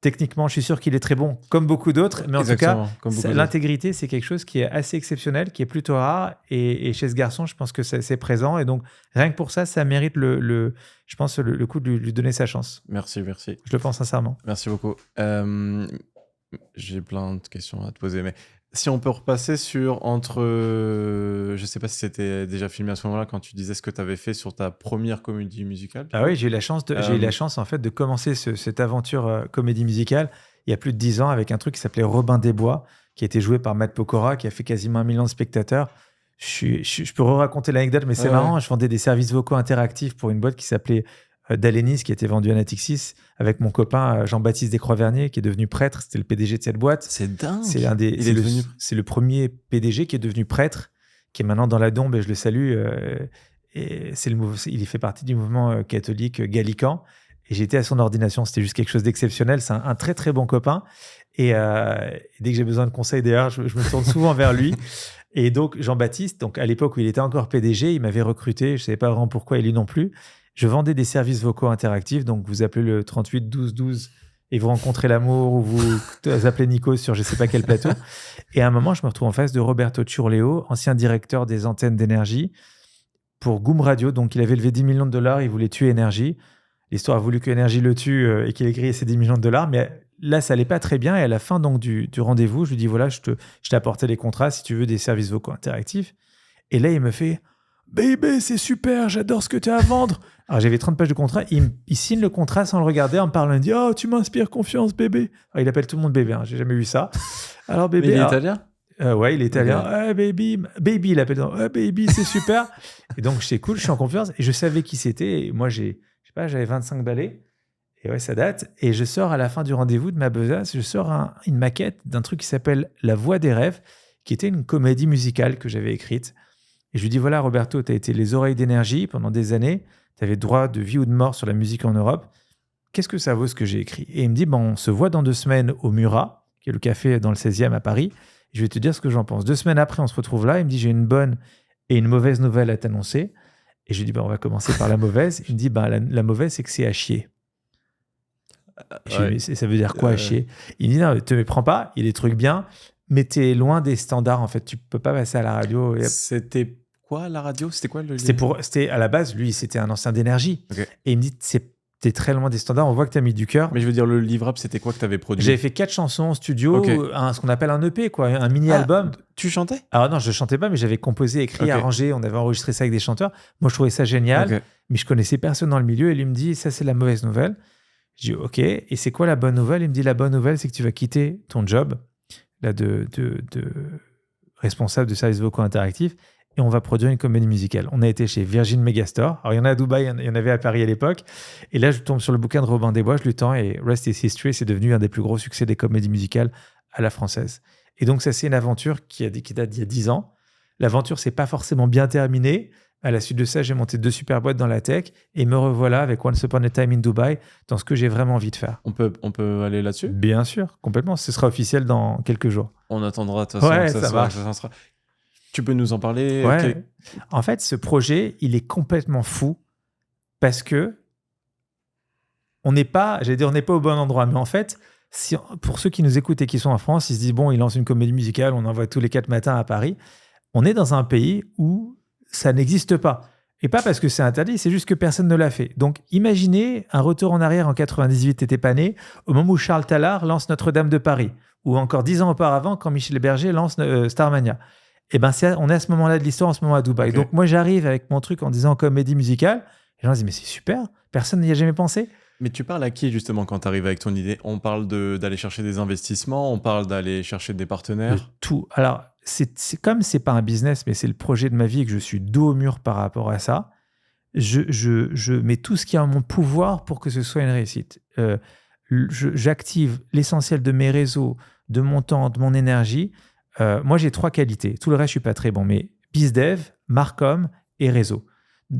Techniquement, je suis sûr qu'il est très bon, comme beaucoup d'autres, mais en tout cas, l'intégrité, c'est quelque chose qui est assez exceptionnel, qui est plutôt rare, et chez ce garçon, je pense que c'est présent, et donc, rien que pour ça, ça mérite je pense, le coup de lui donner sa chance. Merci. Je le pense sincèrement. Merci beaucoup. J'ai plein de questions à te poser, mais si on peut repasser sur je sais pas si c'était déjà filmé à ce moment-là quand tu disais ce que tu avais fait sur ta première comédie musicale. Ah oui, j'ai eu la chance en fait de commencer cette aventure comédie musicale il y a plus de 10 ans avec un truc qui s'appelait Robin des Bois, qui a été joué par Matt Pokora, qui a fait quasiment 1 million de spectateurs. Je peux raconter l'anecdote, mais c'est marrant. Je vendais des services vocaux interactifs pour une boîte qui s'appelait d'Alénis qui a été vendu à Natixis avec mon copain Jean-Baptiste Descroix-Vernier qui est devenu prêtre. C'était le PDG de cette boîte. C'est dingue. C'est le premier PDG qui est devenu prêtre, qui est maintenant dans la Dombe et je le salue. Et il fait partie du mouvement catholique gallican. Et j'étais à son ordination. C'était juste quelque chose d'exceptionnel. C'est un très, très bon copain. Et dès que j'ai besoin de conseils, d'ailleurs, je me tourne souvent vers lui. Et donc, Jean-Baptiste, donc à l'époque où il était encore PDG, il m'avait recruté. Je ne savais pas vraiment pourquoi, et lui non plus. Je vendais des services vocaux interactifs. Donc, vous appelez le 38 12 12 et vous rencontrez l'amour ou vous appelez Nico sur je ne sais pas quel plateau. Et à un moment, je me retrouve en face de Roberto Ciurleo, ancien directeur des antennes d'énergie pour Goom Radio. Donc, il avait levé 10 millions de dollars. Il voulait tuer Énergie. L'histoire a voulu que Énergie le tue et qu'il ait grillé ses 10 millions de dollars. Mais là, ça n'allait pas très bien. Et à la fin donc, du rendez-vous, je lui dis, voilà, je t'ai apporté les contrats si tu veux des services vocaux interactifs. Et là, il me fait, baby, c'est super, j'adore ce que tu as à vendre. Alors, j'avais 30 pages de contrat. Il signe le contrat sans le regarder en me parlant. Il dit, oh, tu m'inspires confiance, bébé. Alors, il appelle tout le monde bébé. J'ai jamais vu ça. Alors, bébé. Mais il est italien? Ouais, il est italien. Okay. Hey, baby, il appelle. Hey, baby, c'est super. Et donc, j'étais cool, je suis en confiance. Et je savais qui c'était. Et moi, j'avais 25 balais. Et ouais, ça date. Et je sors à la fin du rendez-vous de ma besace, je sors une maquette d'un truc qui s'appelle La Voix des rêves, qui était une comédie musicale que j'avais écrite. Et je lui dis, voilà, Roberto, tu as été les oreilles d'énergie pendant des années. Tu avais droit de vie ou de mort sur la musique en Europe. Qu'est-ce que ça vaut ce que j'ai écrit? Et il me dit, on se voit dans 2 semaines au Murat, qui est le café dans le 16e à Paris. Je vais te dire ce que j'en pense. 2 semaines après, on se retrouve là. Il me dit, j'ai une bonne et une mauvaise nouvelle à t'annoncer. Et je lui dis, on va commencer par la mauvaise. Il me dit, la mauvaise, c'est que c'est à chier. Ouais. Ça veut dire quoi à chier? Il me dit, non, ne te méprends pas, il y a des trucs bien, mais tu es loin des standards, en fait. Tu peux pas passer à la radio. C'était quoi, la radio? C'était quoi le... C'était à la base, lui, c'était un ancien d'énergie. Okay. Et il me dit, t'es très loin des standards, on voit que tu as mis du cœur. Mais je veux dire, le livrable, c'était quoi que tu avais produit? J'avais fait 4 chansons en studio, okay. Ce qu'on appelle un EP, quoi, un mini-album. Tu chantais? Alors non, je chantais pas, mais j'avais composé, écrit, arrangé, on avait enregistré ça avec des chanteurs. Moi, je trouvais ça génial, mais je connaissais personne dans le milieu. Et lui me dit, ça, c'est la mauvaise nouvelle. Je dis, OK, et c'est quoi la bonne nouvelle? Il me dit, la bonne nouvelle, c'est que tu vas quitter ton job là, de responsable de services vocaux interactifs et on va produire une comédie musicale. On a été chez Virgin Megastore. Alors, il y en a à Dubaï, il y en avait à Paris à l'époque. Et là, je tombe sur le bouquin de Robin des Bois, je lui tends et Rest is History, c'est devenu un des plus gros succès des comédies musicales à la française. Et donc, ça, c'est une aventure qui date d'il y a 10 ans. L'aventure, c'est pas forcément bien terminée. À la suite de ça, j'ai monté 2 super boîtes dans la tech et me revoilà avec Once Upon a Time in Dubai dans ce que j'ai vraiment envie de faire. On peut aller là-dessus? Bien sûr, complètement. Ce sera officiel dans quelques jours. On attendra de toute façon ouais, que ça sera. Tu peux nous en parler? Ouais. En fait, ce projet, il est complètement fou parce que on n'est pas au bon endroit. Mais en fait, pour ceux qui nous écoutent et qui sont en France, ils se disent, bon, il lance une comédie musicale, on envoie tous les 4 matins à Paris. On est dans un pays où ça n'existe pas. Et pas parce que c'est interdit, c'est juste que personne ne l'a fait. Donc, imaginez un retour en arrière en 98, t'étais pas né, au moment où Charles Tallard lance Notre-Dame de Paris, ou encore 10 ans auparavant, quand Michel Berger lance Starmania. Et ben, on est à ce moment-là de l'histoire, en ce moment à Dubaï. Okay. Donc, moi, j'arrive avec mon truc en disant comédie musicale. Les gens se disent, mais c'est super, personne n'y a jamais pensé. Mais tu parles à qui, justement, quand tu arrives avec ton idée? On parle d'aller chercher des investissements, on parle d'aller chercher des partenaires? De tout. Alors, c'est comme c'est pas un business, mais c'est le projet de ma vie et que je suis dos au mur par rapport à ça. Je mets tout ce qui est en mon pouvoir pour que ce soit une réussite. J'active l'essentiel de mes réseaux, de mon temps, de mon énergie. Moi, j'ai 3 qualités. Tout le reste, je suis pas très bon. Mais BizDev, Marcom et réseau.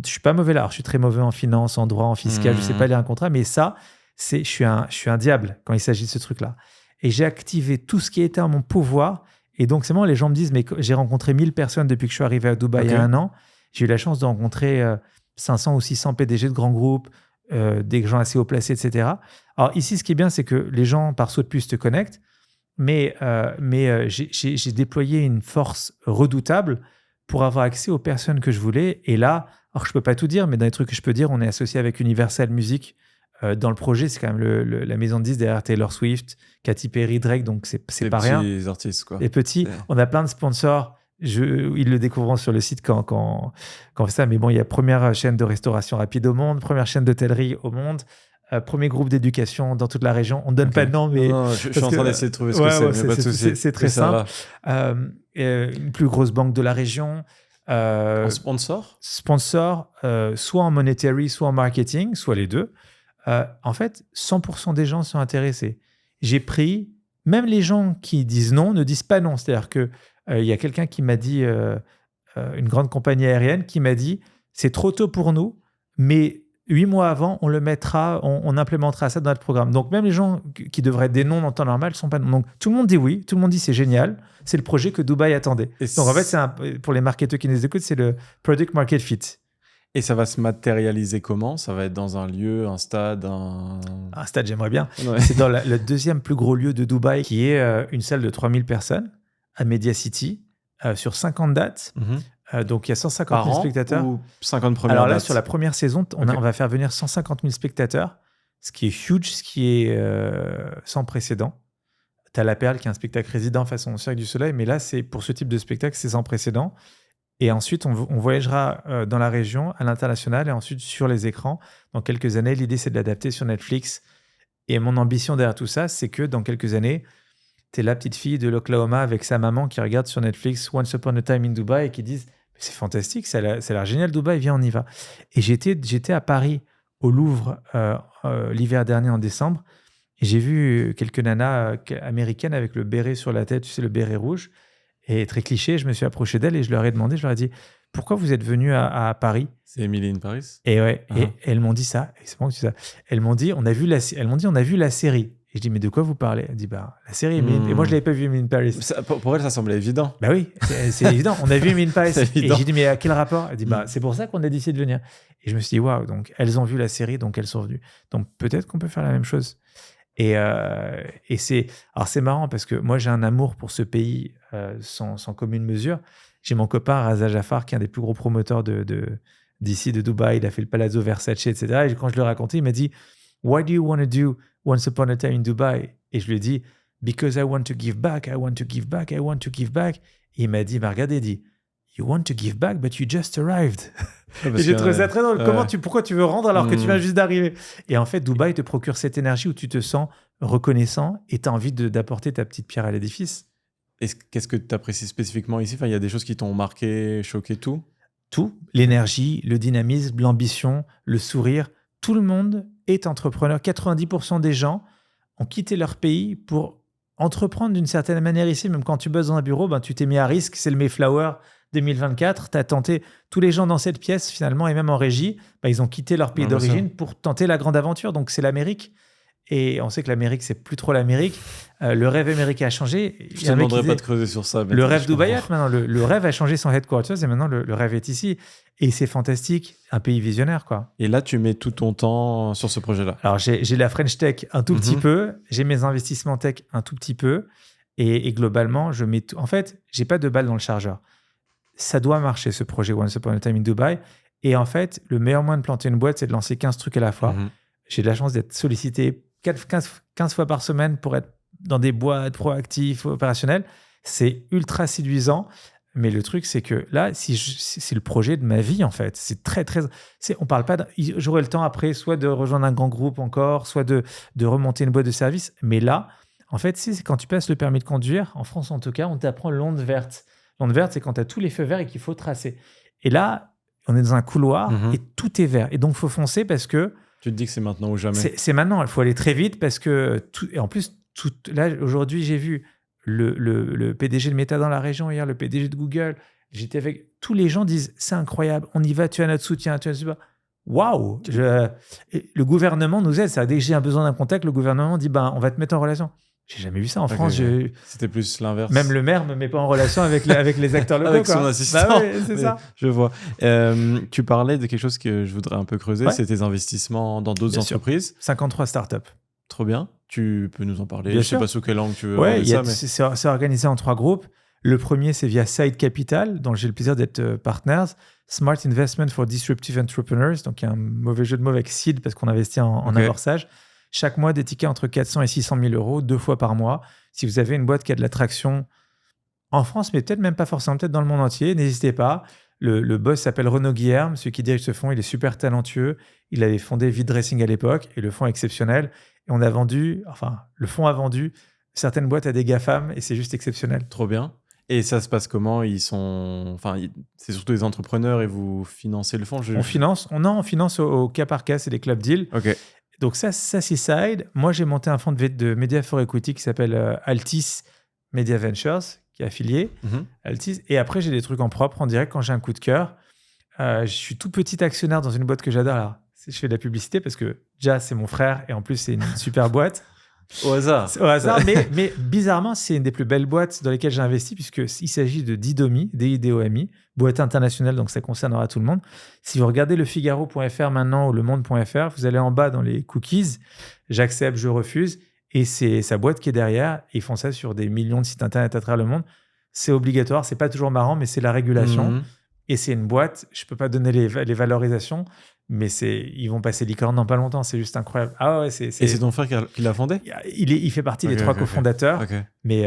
Je suis pas mauvais là. Alors, je suis très mauvais en finance, en droit, en fiscal. Je sais pas lire un contrat, mais ça, je suis un diable quand il s'agit de ce truc-là. Et j'ai activé tout ce qui était en mon pouvoir. Et donc, c'est moi, les gens me disent, mais j'ai rencontré 1000 personnes depuis que je suis arrivé à Dubaï il y a 1 an. J'ai eu la chance de rencontrer 500 ou 600 PDG de grands groupes, des gens assez haut placés, etc. Alors ici, ce qui est bien, c'est que les gens, par saut de puce, te connectent. Mais j'ai déployé une force redoutable pour avoir accès aux personnes que je voulais. Et là, alors je ne peux pas tout dire, mais dans les trucs que je peux dire, on est associé avec Universal Music. Dans le projet, c'est quand même la maison de disques derrière Taylor Swift, Katy Perry, Drake, donc c'est pas rien. Les petits artistes, quoi. Les petits. Ouais. On a plein de sponsors. Ils le découvrent sur le site quand on fait ça. Mais bon, il y a première chaîne de restauration rapide au monde, première chaîne d'hôtellerie au monde, premier groupe d'éducation dans toute la région. On ne donne pas de nom, mais... Non, je suis en train d'essayer de trouver ce que c'est, mais pas de souci. C'est très simple. Une plus grosse banque de la région. En sponsor? Sponsor, soit en monetary, soit en marketing, soit les deux. En fait, 100% des gens sont intéressés. J'ai pris, même les gens qui disent non ne disent pas non. C'est-à-dire qu'il y a quelqu'un qui m'a dit, une grande compagnie aérienne, qui m'a dit, c'est trop tôt pour nous, mais 8 mois avant, on le mettra, on implémentera ça dans notre programme. Donc, même les gens qui devraient être des non en temps normal ne sont pas non. Donc, tout le monde dit oui, tout le monde dit c'est génial, c'est le projet que Dubaï attendait. Donc, en fait, pour les marketeurs qui nous écoutent, c'est le Product Market Fit. Et ça va se matérialiser comment? Ça va être dans un lieu, un stade, Un stade, j'aimerais bien. Ouais. C'est dans le deuxième plus gros lieu de Dubaï, qui est une salle de 3000 personnes à Media City, sur 50 dates. Donc, il y a 150 000 spectateurs. Ou 50 premières Alors là, dates? sur la première saison, on va faire venir 150 000 spectateurs, ce qui est huge, ce qui est sans précédent. Tu as La Perle, qui est un spectacle résident façon Cirque du Soleil, mais là, pour ce type de spectacle, c'est sans précédent. Et ensuite, on voyagera dans la région, à l'international, et ensuite sur les écrans. Dans quelques années, l'idée, c'est de l'adapter sur Netflix. Et mon ambition derrière tout ça, c'est que dans quelques années, tu es la petite fille de l'Oklahoma avec sa maman qui regarde sur Netflix Once Upon a Time in Dubai et qui disent « C'est fantastique, ça a l'air génial, Dubaï, viens, on y va ». Et j'étais à Paris, au Louvre, l'hiver dernier, en décembre, et j'ai vu quelques nanas américaines avec le béret sur la tête, tu sais, le béret rouge. Et très cliché, je me suis approché d'elle et je leur ai demandé, je leur ai dit, pourquoi vous êtes venus à Paris? C'est Emily in Paris? Et ouais, et elles m'ont dit ça. Et c'est bon que tu sais ça. Elles m'ont dit, on a vu la série. Et je dis, mais de quoi vous parlez? Elle dit, la série Emily in... Et moi, je l'avais pas vu, Emily in Paris. Pour elle, ça semblait évident. Bah oui, c'est évident. On a vu Emily in Paris. Et j'ai dit, mais à quel rapport? Elle dit, c'est pour ça qu'on a décidé de venir. Et je me suis dit, waouh, donc elles ont vu la série, donc elles sont venues. Donc peut-être qu'on peut faire la même chose. Et c'est marrant parce que moi, j'ai un amour pour ce pays sans commune mesure. J'ai mon copain Raza Jafar, qui est un des plus gros promoteurs d'ici, de Dubaï. Il a fait le Palazzo Versace, etc. Et quand je lui ai raconté, il m'a dit « Why do you want to do Once Upon a Time in Dubai ?» Et je lui ai dit « Because I want to give back, I want to give back, I want to give back. » Et il m'a dit « Regardez, dit You want to give back, but you just arrived. » Et j'ai trouvé ça très drôle. Pourquoi tu veux rendre alors que tu viens juste d'arriver? Et en fait, Dubaï te procure cette énergie où tu te sens reconnaissant et tu as envie d'apporter ta petite pierre à l'édifice. Et qu'est-ce que tu apprécies spécifiquement ici? Il y a des choses qui t'ont marqué, choqué, tout? Tout. L'énergie, le dynamisme, l'ambition, le sourire. Tout le monde est entrepreneur. 90% des gens ont quitté leur pays pour entreprendre d'une certaine manière ici. Même quand tu bosses dans un bureau, tu t'es mis à risque. C'est le Mayflower 2024, tu as tenté, tous les gens dans cette pièce finalement, et même en régie, ils ont quitté leur pays d'origine pour tenter la grande aventure. Donc c'est l'Amérique. Et on sait que l'Amérique, c'est plus trop l'Amérique. Le rêve américain a changé. Je ne te demanderai pas de creuser sur ça. Le rêve Dubaï, maintenant, le rêve a changé son headquarters et maintenant le rêve est ici. Et c'est fantastique, un pays visionnaire, quoi. Et là, tu mets tout ton temps sur ce projet-là? Alors j'ai la French Tech un tout petit peu, j'ai mes investissements tech un tout petit peu, et globalement, je mets tout. En fait, j'ai pas de balle dans le chargeur. Ça doit marcher, ce projet Once Upon a Time in Dubai. Et en fait, le meilleur moyen de planter une boîte, c'est de lancer 15 trucs à la fois. J'ai de la chance d'être sollicité 15 fois par semaine pour être dans des boîtes proactifs, opérationnels. C'est ultra séduisant. Mais le truc, c'est que là, c'est le projet de ma vie, en fait. C'est très, très... On parle pas... J'aurai le temps après, soit de rejoindre un grand groupe encore, soit de remonter une boîte de service. Mais là, en fait, c'est quand tu passes le permis de conduire, en France en tout cas, on t'apprend l'onde verte. L'onde verte, c'est quand tu as tous les feux verts et qu'il faut tracer. Et là, on est dans un couloir et tout est vert. Et donc, il faut foncer parce que... Tu te dis que c'est maintenant ou jamais. C'est maintenant. Il faut aller très vite parce que... Et en plus, là, aujourd'hui, j'ai vu le PDG de Meta dans la région hier, le PDG de Google. J'étais avec... Tous les gens disent, c'est incroyable, on y va, tu as notre soutien, tu as notre... Waouh! Le gouvernement nous aide. Dès que j'ai un besoin d'un contact, le gouvernement dit, on va te mettre en relation. J'ai jamais vu ça en France. C'était plus l'inverse. Même le maire me met pas en relation avec les acteurs locaux. Avec son assistant. Ouais, c'est ça. Je vois. Tu parlais de quelque chose que je voudrais un peu creuser, c'est tes investissements dans d'autres entreprises. 53 startups. Trop bien. Tu peux nous en parler. Bien je sais pas sous quelle langue tu veux. Ouais, c'est organisé en 3 groupes. Le premier, c'est via Side Capital, dont j'ai le plaisir d'être partners. Smart Investment for Disruptive Entrepreneurs. Donc, il y a un mauvais jeu de mots avec Seed parce qu'on investit en amorçage. Chaque mois, des tickets entre 400 et 600 000 euros, 2 fois par mois. Si vous avez une boîte qui a de l'attraction en France, mais peut-être même pas forcément, peut-être dans le monde entier, n'hésitez pas. Le boss s'appelle Renaud Guilherme, celui qui dirige ce fonds. Il est super talentueux. Il avait fondé V-Dressing à l'époque et le fonds est exceptionnel. Et le fonds a vendu certaines boîtes à des GAFAM et c'est juste exceptionnel. Trop bien. Et ça se passe comment? C'est surtout des entrepreneurs et vous financez le fonds? On finance au cas par cas, c'est des club deals. Ok. Donc ça c'est side. Moi, j'ai monté un fonds de Media for Equity qui s'appelle Altis Media Ventures, qui est affilié. Altis. Et après, j'ai des trucs en propre, en direct, quand j'ai un coup de cœur. Je suis tout petit actionnaire dans une boîte que j'adore. Alors, je fais de la publicité parce que déjà, c'est mon frère et en plus, c'est une super boîte. Au hasard. Mais bizarrement, c'est une des plus belles boîtes dans lesquelles j'ai investi puisqu'il s'agit de Didomi, DIDOMI, boîte internationale, donc ça concernera tout le monde. Si vous regardez le Figaro.fr maintenant ou le Monde.fr, vous allez en bas dans les cookies, j'accepte, je refuse, et c'est sa boîte qui est derrière. Ils font ça sur des millions de sites internet à travers le monde. C'est obligatoire, c'est pas toujours marrant, mais c'est la régulation. Et c'est une boîte, je peux pas donner les valorisations, mais ils vont passer licorne dans pas longtemps, c'est juste incroyable. Ah ouais, Et c'est ton frère qui l'a fondé? Il fait partie des 3 cofondateurs, Ok. mais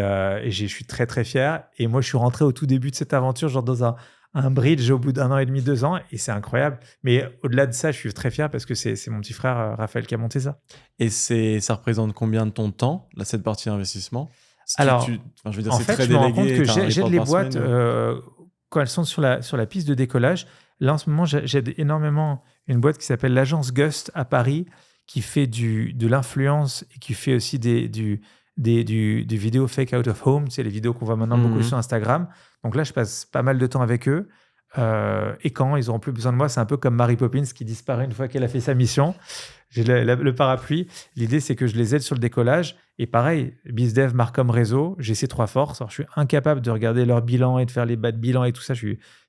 je suis très très fier. Et moi, je suis rentré au tout début de cette aventure, genre dans un bridge au bout d'1 an et demi, 2 ans, et c'est incroyable. Mais au-delà de ça, je suis très fier parce que c'est mon petit frère Raphaël qui a monté ça. Et ça représente combien de ton temps, là, cette partie investissement? Alors, je veux dire, en c'est fait, très je me rends compte délégué, que t'as un j'aide report les par boîtes semaine. quand elles sont sur la piste de décollage. Là, en ce moment, j'aide énormément une boîte qui s'appelle l'agence Gust à Paris, qui fait de l'influence et qui fait aussi du vidéo fake out of home. C'est les vidéos qu'on voit maintenant beaucoup sur Instagram. Donc là, je passe pas mal de temps avec eux. Et quand ils n'auront plus besoin de moi, c'est un peu comme Mary Poppins qui disparaît une fois qu'elle a fait sa mission. J'ai le parapluie. L'idée, c'est que je les aide sur le décollage. Et pareil, BizDev, Marcom Réseau, j'ai ces 3 forces. Alors, je suis incapable de regarder leur bilan et de faire les bas de bilan et tout ça.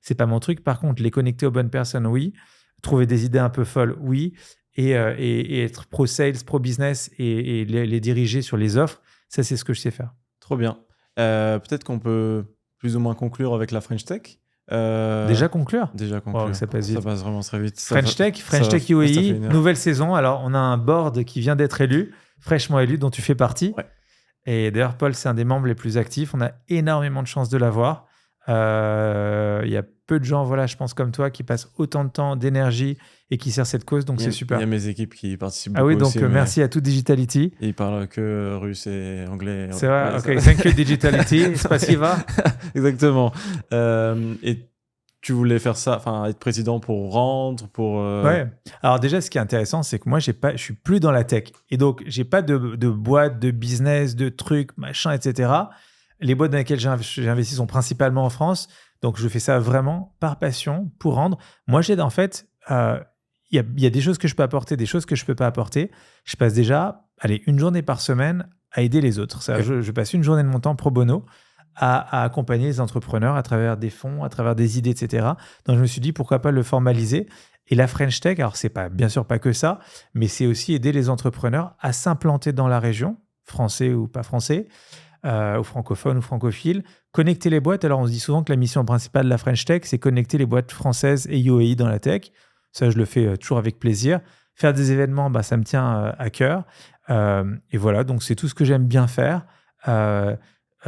C'est pas mon truc. Par contre, les connecter aux bonnes personnes, oui. Trouver des idées un peu folles, oui. Et être pro-sales, pro-business et les diriger sur les offres, ça, c'est ce que je sais faire. Trop bien. Peut-être qu'on peut plus ou moins conclure avec la French Tech. Déjà conclure. Oh, ça passe vite. Ça passe vraiment très vite. French Tech UAE, nouvelle saison. Alors, on a un board qui vient d'être élu, fraîchement élu, dont tu fais partie. Ouais. Et d'ailleurs, Paul, c'est un des membres les plus actifs. On a énormément de chance de l'avoir. Il y a peu de gens, voilà, je pense comme toi, qui passent autant de temps, d'énergie et qui servent cette cause. Donc, c'est super. Il y a mes équipes qui participent beaucoup. Ah oui, donc aussi, merci à tout Digitality. Et ils parlent que russe et anglais. C'est vrai, ok. Thank you, Digitality. Spasiba. Exactement. Et tu voulais faire ça, enfin être président pour rendre, pour... Ouais. Alors déjà, ce qui est intéressant, c'est que moi, je suis plus dans la tech. Et donc, j'ai pas de boîte, de business, de trucs, machin, etc. Les boîtes dans lesquelles j'ai investi sont principalement en France. Donc, je fais ça vraiment par passion, pour rendre. Moi, j'aide en fait... Il y a des choses que je peux apporter, des choses que je peux pas apporter. Je passe déjà, une journée par semaine à aider les autres. Ça, okay. je passe une journée de mon temps pro bono à accompagner les entrepreneurs à travers des fonds, à travers des idées, etc. Donc, je me suis dit, pourquoi pas le formaliser. Et la French Tech, alors, c'est bien sûr pas que ça, mais c'est aussi aider les entrepreneurs à s'implanter dans la région, français ou pas français, ou francophone ou francophile, connecter les boîtes. Alors, on se dit souvent que la mission principale de la French Tech, c'est connecter les boîtes françaises et UAE dans la tech. Ça, je le fais toujours avec plaisir. Faire des événements, ça me tient à cœur. Et voilà, donc c'est tout ce que j'aime bien faire.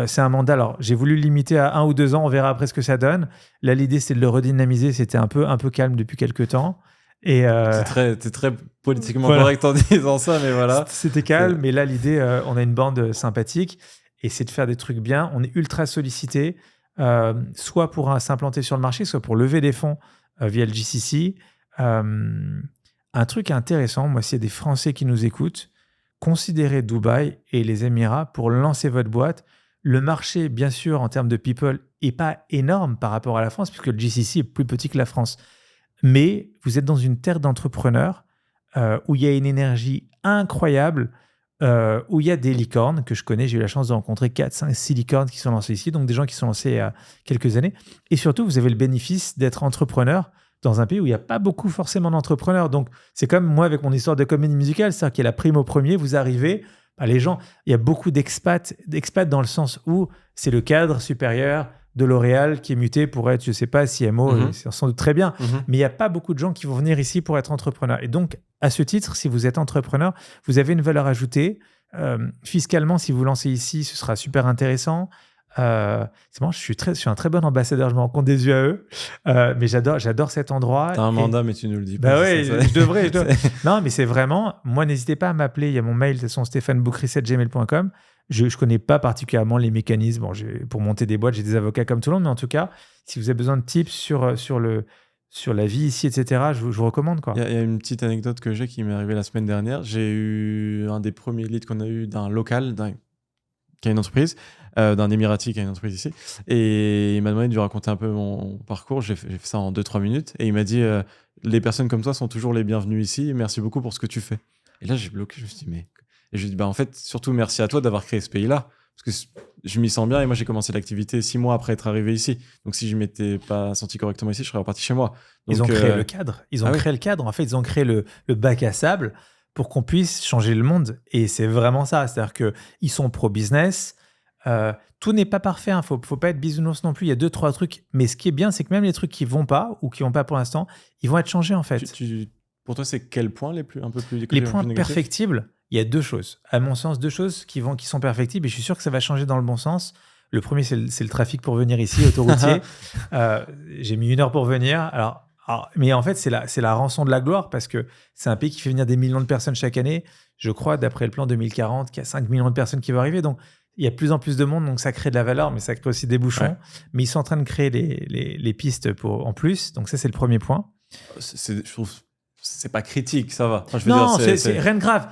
C'est un mandat. Alors, j'ai voulu le limiter à 1 ou 2 ans. On verra après ce que ça donne. Là, l'idée, c'est de le redynamiser. C'était un peu calme depuis quelques temps. Et t'es très politiquement correct en disant ça, mais voilà. C'était calme, mais là, l'idée, on a une bande sympathique et c'est de faire des trucs bien. On est ultra sollicité, soit pour s'implanter sur le marché, soit pour lever des fonds via le GCC. Un truc intéressant, moi, s'il y a des Français qui nous écoutent, considérez Dubaï et les Émirats pour lancer votre boîte. Le marché, bien sûr, en termes de people, n'est pas énorme par rapport à la France, puisque le GCC est plus petit que la France. Mais vous êtes dans une terre d'entrepreneurs où il y a une énergie incroyable, où il y a des licornes que je connais. J'ai eu la chance de rencontrer 4, 5, 6 licornes qui sont lancées ici, donc des gens qui sont lancés il y a quelques années. Et surtout, vous avez le bénéfice d'être entrepreneur dans un pays où il n'y a pas beaucoup forcément d'entrepreneurs. Donc, c'est comme moi avec mon histoire de comédie musicale, c'est-à-dire qu'il y a la prime au premier, vous arrivez, les gens, il y a beaucoup d'expats dans le sens où c'est le cadre supérieur de L'Oréal qui est muté pour être, je ne sais pas, CMO, c'est sans doute très bien, mais il n'y a pas beaucoup de gens qui vont venir ici pour être entrepreneurs. Et donc, à ce titre, si vous êtes entrepreneur, vous avez une valeur ajoutée. Fiscalement, si vous lancez ici, ce sera super intéressant. C'est bon, je suis un très bon ambassadeur, je me rends compte des UAE, mais j'adore cet endroit. T'as un mandat, mais tu nous le dis pas. Oui, je devrais. Non, mais c'est vraiment, moi, n'hésitez pas à m'appeler, il y a mon mail, c'est son stéphaneboucry@gmail.com. Je ne connais pas particulièrement les mécanismes. Bon, pour monter des boîtes, j'ai des avocats comme tout le monde, mais en tout cas, si vous avez besoin de tips sur la vie ici, etc., je vous recommande, quoi. Il y a une petite anecdote que j'ai qui m'est arrivée la semaine dernière. J'ai eu un des premiers leads qu'on a eu d'un local, qui a une entreprise, d'un Émirati qui a une entreprise ici. Et il m'a demandé de lui raconter un peu mon parcours. J'ai fait ça en 2-3 minutes. Et il m'a dit les personnes comme toi sont toujours les bienvenues ici. Merci beaucoup pour ce que tu fais. Et là, j'ai bloqué. Je me suis dit, mais. Et je lui ai dit, en fait, surtout merci à toi d'avoir créé ce pays-là. Parce que je m'y sens bien. Et moi, j'ai commencé l'activité 6 mois après être arrivé ici. Donc, si je ne m'étais pas senti correctement ici, je serais reparti chez moi. Donc, ils ont créé le cadre. Ils ont créé le cadre. En fait, ils ont créé le bac à sable pour qu'on puisse changer le monde. Et c'est vraiment ça. C'est-à-dire qu'ils sont pro-business. Tout n'est pas parfait. Il ne faut pas être bisounours non plus. Il y a 2-3 trucs. Mais ce qui est bien, c'est que même les trucs qui ne vont pas ou qui ne vont pas pour l'instant, ils vont être changés en fait. Pour toi, c'est quels points les points perfectibles? Il y a 2 choses. À mon sens, 2 choses qui sont perfectibles. Et je suis sûr que ça va changer dans le bon sens. Le premier, c'est le trafic pour venir ici, autoroutier. J'ai mis 1 heure pour venir. Alors, mais en fait, c'est la rançon de la gloire parce que c'est un pays qui fait venir des millions de personnes chaque année. Je crois, d'après le plan 2040, qu'il y a 5 millions de personnes qui vont arriver. Donc, il y a de plus en plus de monde. Donc, ça crée de la valeur, mais ça crée aussi des bouchons. Ouais. Mais ils sont en train de créer les pistes en plus. Donc, ça, c'est le premier point. Je trouve c'est pas critique, ça va. Enfin, non, c'est rien de grave.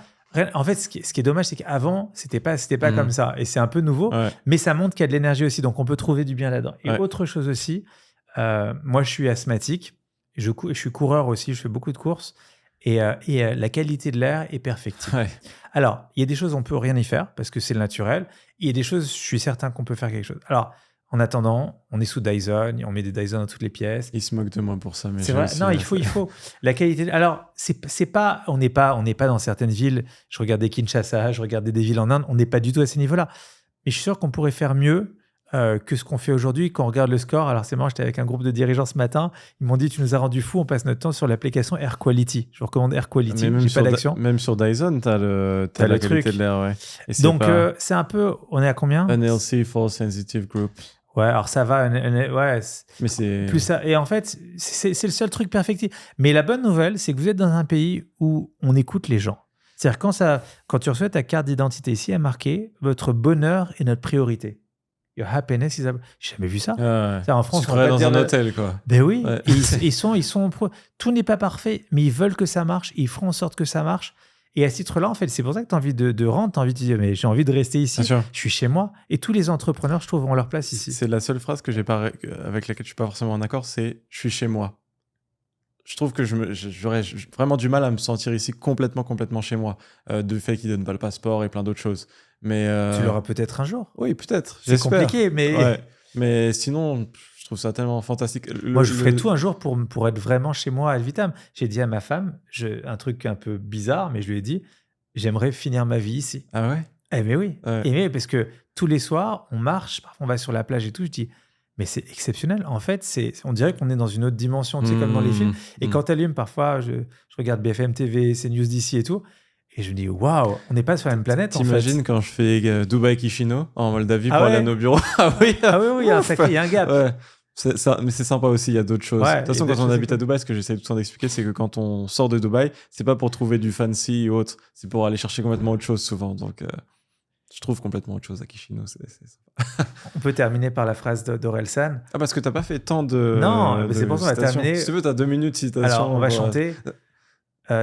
En fait, ce qui est dommage, c'est qu'avant, c'était pas comme ça. Et c'est un peu nouveau, mais ça montre qu'il y a de l'énergie aussi. Donc, on peut trouver du bien là-dedans. Et autre chose aussi, moi, je suis asthmatique. Je suis coureur aussi. Je fais beaucoup de courses. Et la qualité de l'air est perfectible. Ouais. Alors, il y a des choses, on peut rien y faire parce que c'est le naturel. Il y a des choses, je suis certain qu'on peut faire quelque chose. Alors, en attendant, on est sous Dyson, on met des Dyson dans toutes les pièces. Ils se moquent de moi pour ça, mais c'est vrai. Non, il faut. La qualité. Alors, c'est pas. On n'est pas dans certaines villes. Je regardais Kinshasa, je regardais des villes en Inde. On n'est pas du tout à ces niveaux-là. Mais je suis sûr qu'on pourrait faire mieux que ce qu'on fait aujourd'hui. Quand on regarde le score, alors c'est marrant, j'étais avec un groupe de dirigeants ce matin. Ils m'ont dit, tu nous as rendu fous. On passe notre temps sur l'application Air Quality. Je vous recommande Air Quality. Mais même j'ai pas d'action. Même sur Dyson, t'as la qualité truc. de l'air, ouais. Et donc c'est un peu. On est à combien? NLC Force Sensitive Group. Ouais, alors ça va, ouais. Mais c'est plus ça. Et en fait, c'est le seul truc perfectible. Mais la bonne nouvelle, c'est que vous êtes dans un pays où on écoute les gens. C'est-à-dire quand tu reçois ta carte d'identité ici, il y a marqué votre bonheur est notre priorité. Your happiness is. J'ai jamais vu ça. En France, on va dans un hôtel, quoi. Ben oui. Ouais. Ils sont tout n'est pas parfait, mais ils veulent que ça marche. Ils feront en sorte que ça marche. Et à ce titre-là, en fait, c'est pour ça que tu as envie de rentrer, tu as envie de dire, mais j'ai envie de rester ici, je suis chez moi. Et tous les entrepreneurs, je trouve, ont leur place ici. C'est la seule phrase avec laquelle je ne suis pas forcément en accord, c'est « je suis chez moi ». Je trouve que j'aurais vraiment du mal à me sentir ici complètement chez moi, du fait qu'ils ne donnent pas le passeport et plein d'autres choses. Mais, tu l'auras peut-être un jour. Oui, peut-être. C'est compliqué, mais... Ouais. Mais sinon... Je trouve ça tellement fantastique. Moi, je ferais tout un jour pour être vraiment chez moi à Ad Vitam. J'ai dit à ma femme, un truc un peu bizarre, mais je lui ai dit, j'aimerais finir ma vie ici. Ah ouais? Eh mais oui. Ouais. Et mais parce que tous les soirs, on marche, parfois on va sur la plage et tout. Je dis, mais c'est exceptionnel. En fait, on dirait qu'on est dans une autre dimension, tu sais, comme dans les films. Et quand tu allumes, parfois, je regarde BFM TV, CNews d'ici et tout. Et je me dis, waouh, on n'est pas sur la même planète. T'imagines quand je fais Dubaï-Chisinau en Moldavie pour aller à nos bureaux? Ah oui, il y a un gap. Ouais. Mais c'est sympa aussi, il y a d'autres choses. De toute façon, quand on habite à Dubaï, ce que j'essaie tout le temps d'expliquer, c'est que quand on sort de Dubaï, c'est pas pour trouver du fancy ou autre, c'est pour aller chercher complètement autre chose souvent. Donc, je trouve complètement autre chose à Chisinau. C'est sympa. On peut terminer par la phrase d'Orelsan. Ah, parce que t'as pas fait tant de. Non, mais c'est pour ça qu'on va terminer. Si tu veux, t'as 2 minutes citation. Alors, on va chanter.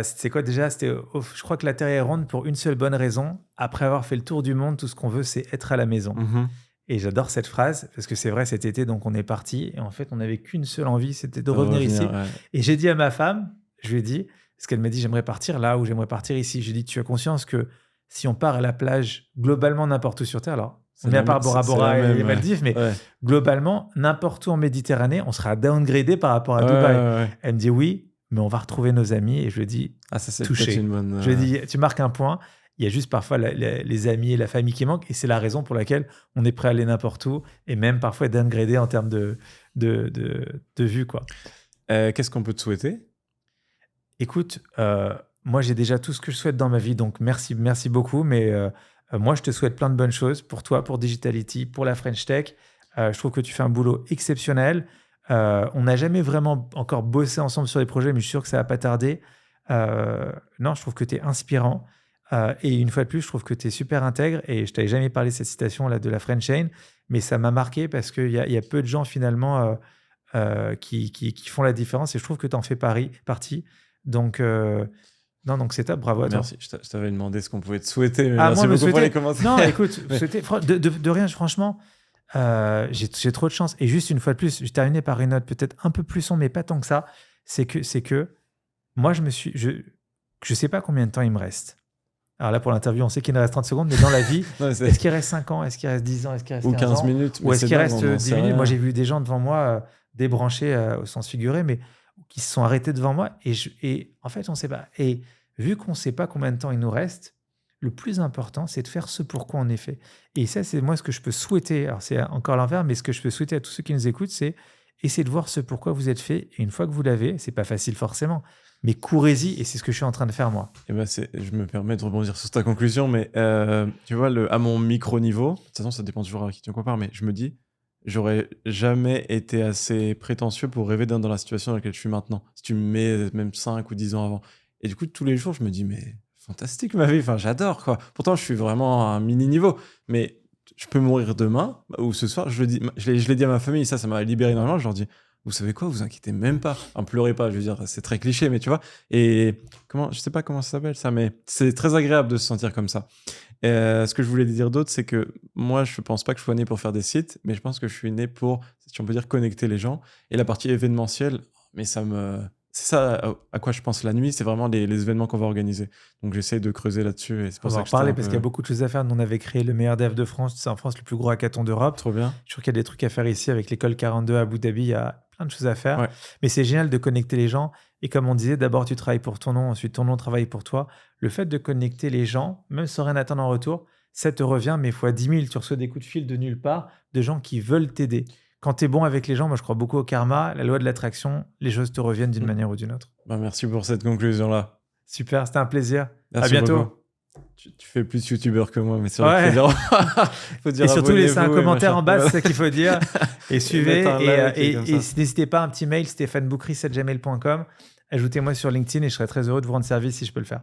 C'était quoi déjà? Je crois que la Terre est ronde pour une seule bonne raison. Après avoir fait le tour du monde, tout ce qu'on veut, c'est être à la maison. Et j'adore cette phrase parce que c'est vrai, cet été, donc on est parti et en fait, on n'avait qu'une seule envie, c'était de revenir ici. Ouais. Et j'ai dit à ma femme, je lui ai dit, parce qu'elle m'a dit, j'aimerais partir là ou j'aimerais partir ici. J'ai dit, tu as conscience que si on part à la plage, globalement, n'importe où sur Terre, alors, on est à part Bora Bora et les Maldives, mais globalement, n'importe où en Méditerranée, on sera downgradé par rapport à Dubaï. Ouais. Elle me dit oui, mais on va retrouver nos amis. Et je lui ai dit, touché. Une bonne, je lui ai dit, tu marques un point. Il y a juste parfois les amis et la famille qui manquent. Et c'est la raison pour laquelle on est prêt à aller n'importe où et même parfois être downgradé en termes de vue, quoi. Qu'est-ce qu'on peut te souhaiter? Écoute, moi, j'ai déjà tout ce que je souhaite dans ma vie. Donc, merci beaucoup. Mais moi, je te souhaite plein de bonnes choses pour toi, pour Digitality, pour la French Tech. Je trouve que tu fais un boulot exceptionnel. On n'a jamais vraiment encore bossé ensemble sur les projets, mais je suis sûr que ça ne va pas tarder. Non, je trouve que tu es inspirant Et une fois de plus, je trouve que tu es super intègre. Et je t'avais jamais parlé de cette citation là de la French Chain, mais ça m'a marqué parce qu'il y a peu de gens finalement qui font la différence. Et je trouve que tu en fais partie. Donc, non, donc c'est top. Bravo à toi. Merci. Je t'avais demandé ce qu'on pouvait te souhaiter, mais Ah, merci moi, me beaucoup pour souhaiter. les commentaires. Non, écoute, Mais- c'était de rien, franchement. J'ai trop de chance. Et juste une fois de plus, je terminais par une note peut-être un peu plus sombre, mais pas tant que ça. C'est que moi, je sais pas combien de temps il me reste. Alors là, pour l'interview, on sait qu'il nous reste 30 secondes, mais dans la vie, Non, c'est- est-ce qu'il reste 5 ans? Est-ce qu'il reste 10 ans? Est-ce qu'il reste Ou 15 15 ans? minutes. Ou mais est-ce c'est qu'il dingue, reste on n'en 10 sait minutes? rien. Moi, j'ai vu des gens devant moi débranchés au sens figuré, mais qui se sont arrêtés devant moi. Et en fait, on ne sait pas. Et vu qu'on ne sait pas combien de temps il nous reste, le plus important, c'est de faire ce pourquoi on est fait. Et ça, c'est moi ce que je peux souhaiter. Alors, c'est encore l'envers, mais ce que je peux souhaiter à tous ceux qui nous écoutent, c'est essayer de voir ce pourquoi vous êtes fait. Et une fois que vous l'avez, c'est pas facile forcément, mais courez-y. Et c'est ce que je suis en train de faire moi. Eh ben je me permets de rebondir sur ta conclusion, mais tu vois, à mon micro-niveau, de toute façon, ça dépend toujours à qui tu compares, mais je me dis, j'aurais jamais été assez prétentieux pour rêver d'être dans la situation dans laquelle je suis maintenant. Si tu me mets même 5 ou 10 ans avant. Et du coup, tous les jours, je me dis, mais fantastique ma vie, enfin, j'adore, quoi. Pourtant, je suis vraiment à un mini-niveau, mais je peux mourir demain ou ce soir. Je l'ai dit à ma famille, ça m'a libéré énormément. Je leur dis, vous savez quoi, vous inquiétez même pas. En pleurez pas, je veux dire, c'est très cliché, mais tu vois. Et je sais pas comment ça s'appelle ça, mais c'est très agréable de se sentir comme ça. Ce que je voulais dire d'autre, c'est que moi, je pense pas que je sois né pour faire des sites, mais je pense que je suis né pour, si on peut dire, connecter les gens. Et la partie événementielle, mais c'est ça à quoi je pense la nuit, c'est vraiment les événements qu'on va organiser. Donc j'essaie de creuser là-dessus et c'est On pour va ça en que reparler parce qu'il y a beaucoup de choses à faire. Nous, on avait créé le meilleur dev de France. C'est en France le plus gros hackathon d'Europe. Trop bien. Je trouve qu'il y a des trucs à faire ici avec l'école 42 à Abu Dhabi. Il y a plein de choses à faire. Ouais. Mais c'est génial de connecter les gens. Et comme on disait, d'abord tu travailles pour ton nom, ensuite ton nom travaille pour toi. Le fait de connecter les gens, même sans rien attendre en retour, ça te revient, mais fois 10 000. Tu reçois des coups de fil de nulle part de gens qui veulent t'aider. Quand tu es bon avec les gens, moi je crois beaucoup au karma, la loi de l'attraction, les choses te reviennent d'une manière ou d'une autre. Merci pour cette conclusion-là. Super, c'était un plaisir. Merci à bientôt. beaucoup. Tu fais plus youtubeur que moi, mais c'est Ouais. vrai qu'il faut dire Et surtout, laissez un abonnez-vous et commentaire en machin. bas, c'est ça qu'il faut dire. Et suivez. mettre un like et comme Et ça. n'hésitez pas, un petit mail, stéphaneboucry@gmail.com. Ajoutez-moi sur LinkedIn et je serai très heureux de vous rendre service si je peux le faire.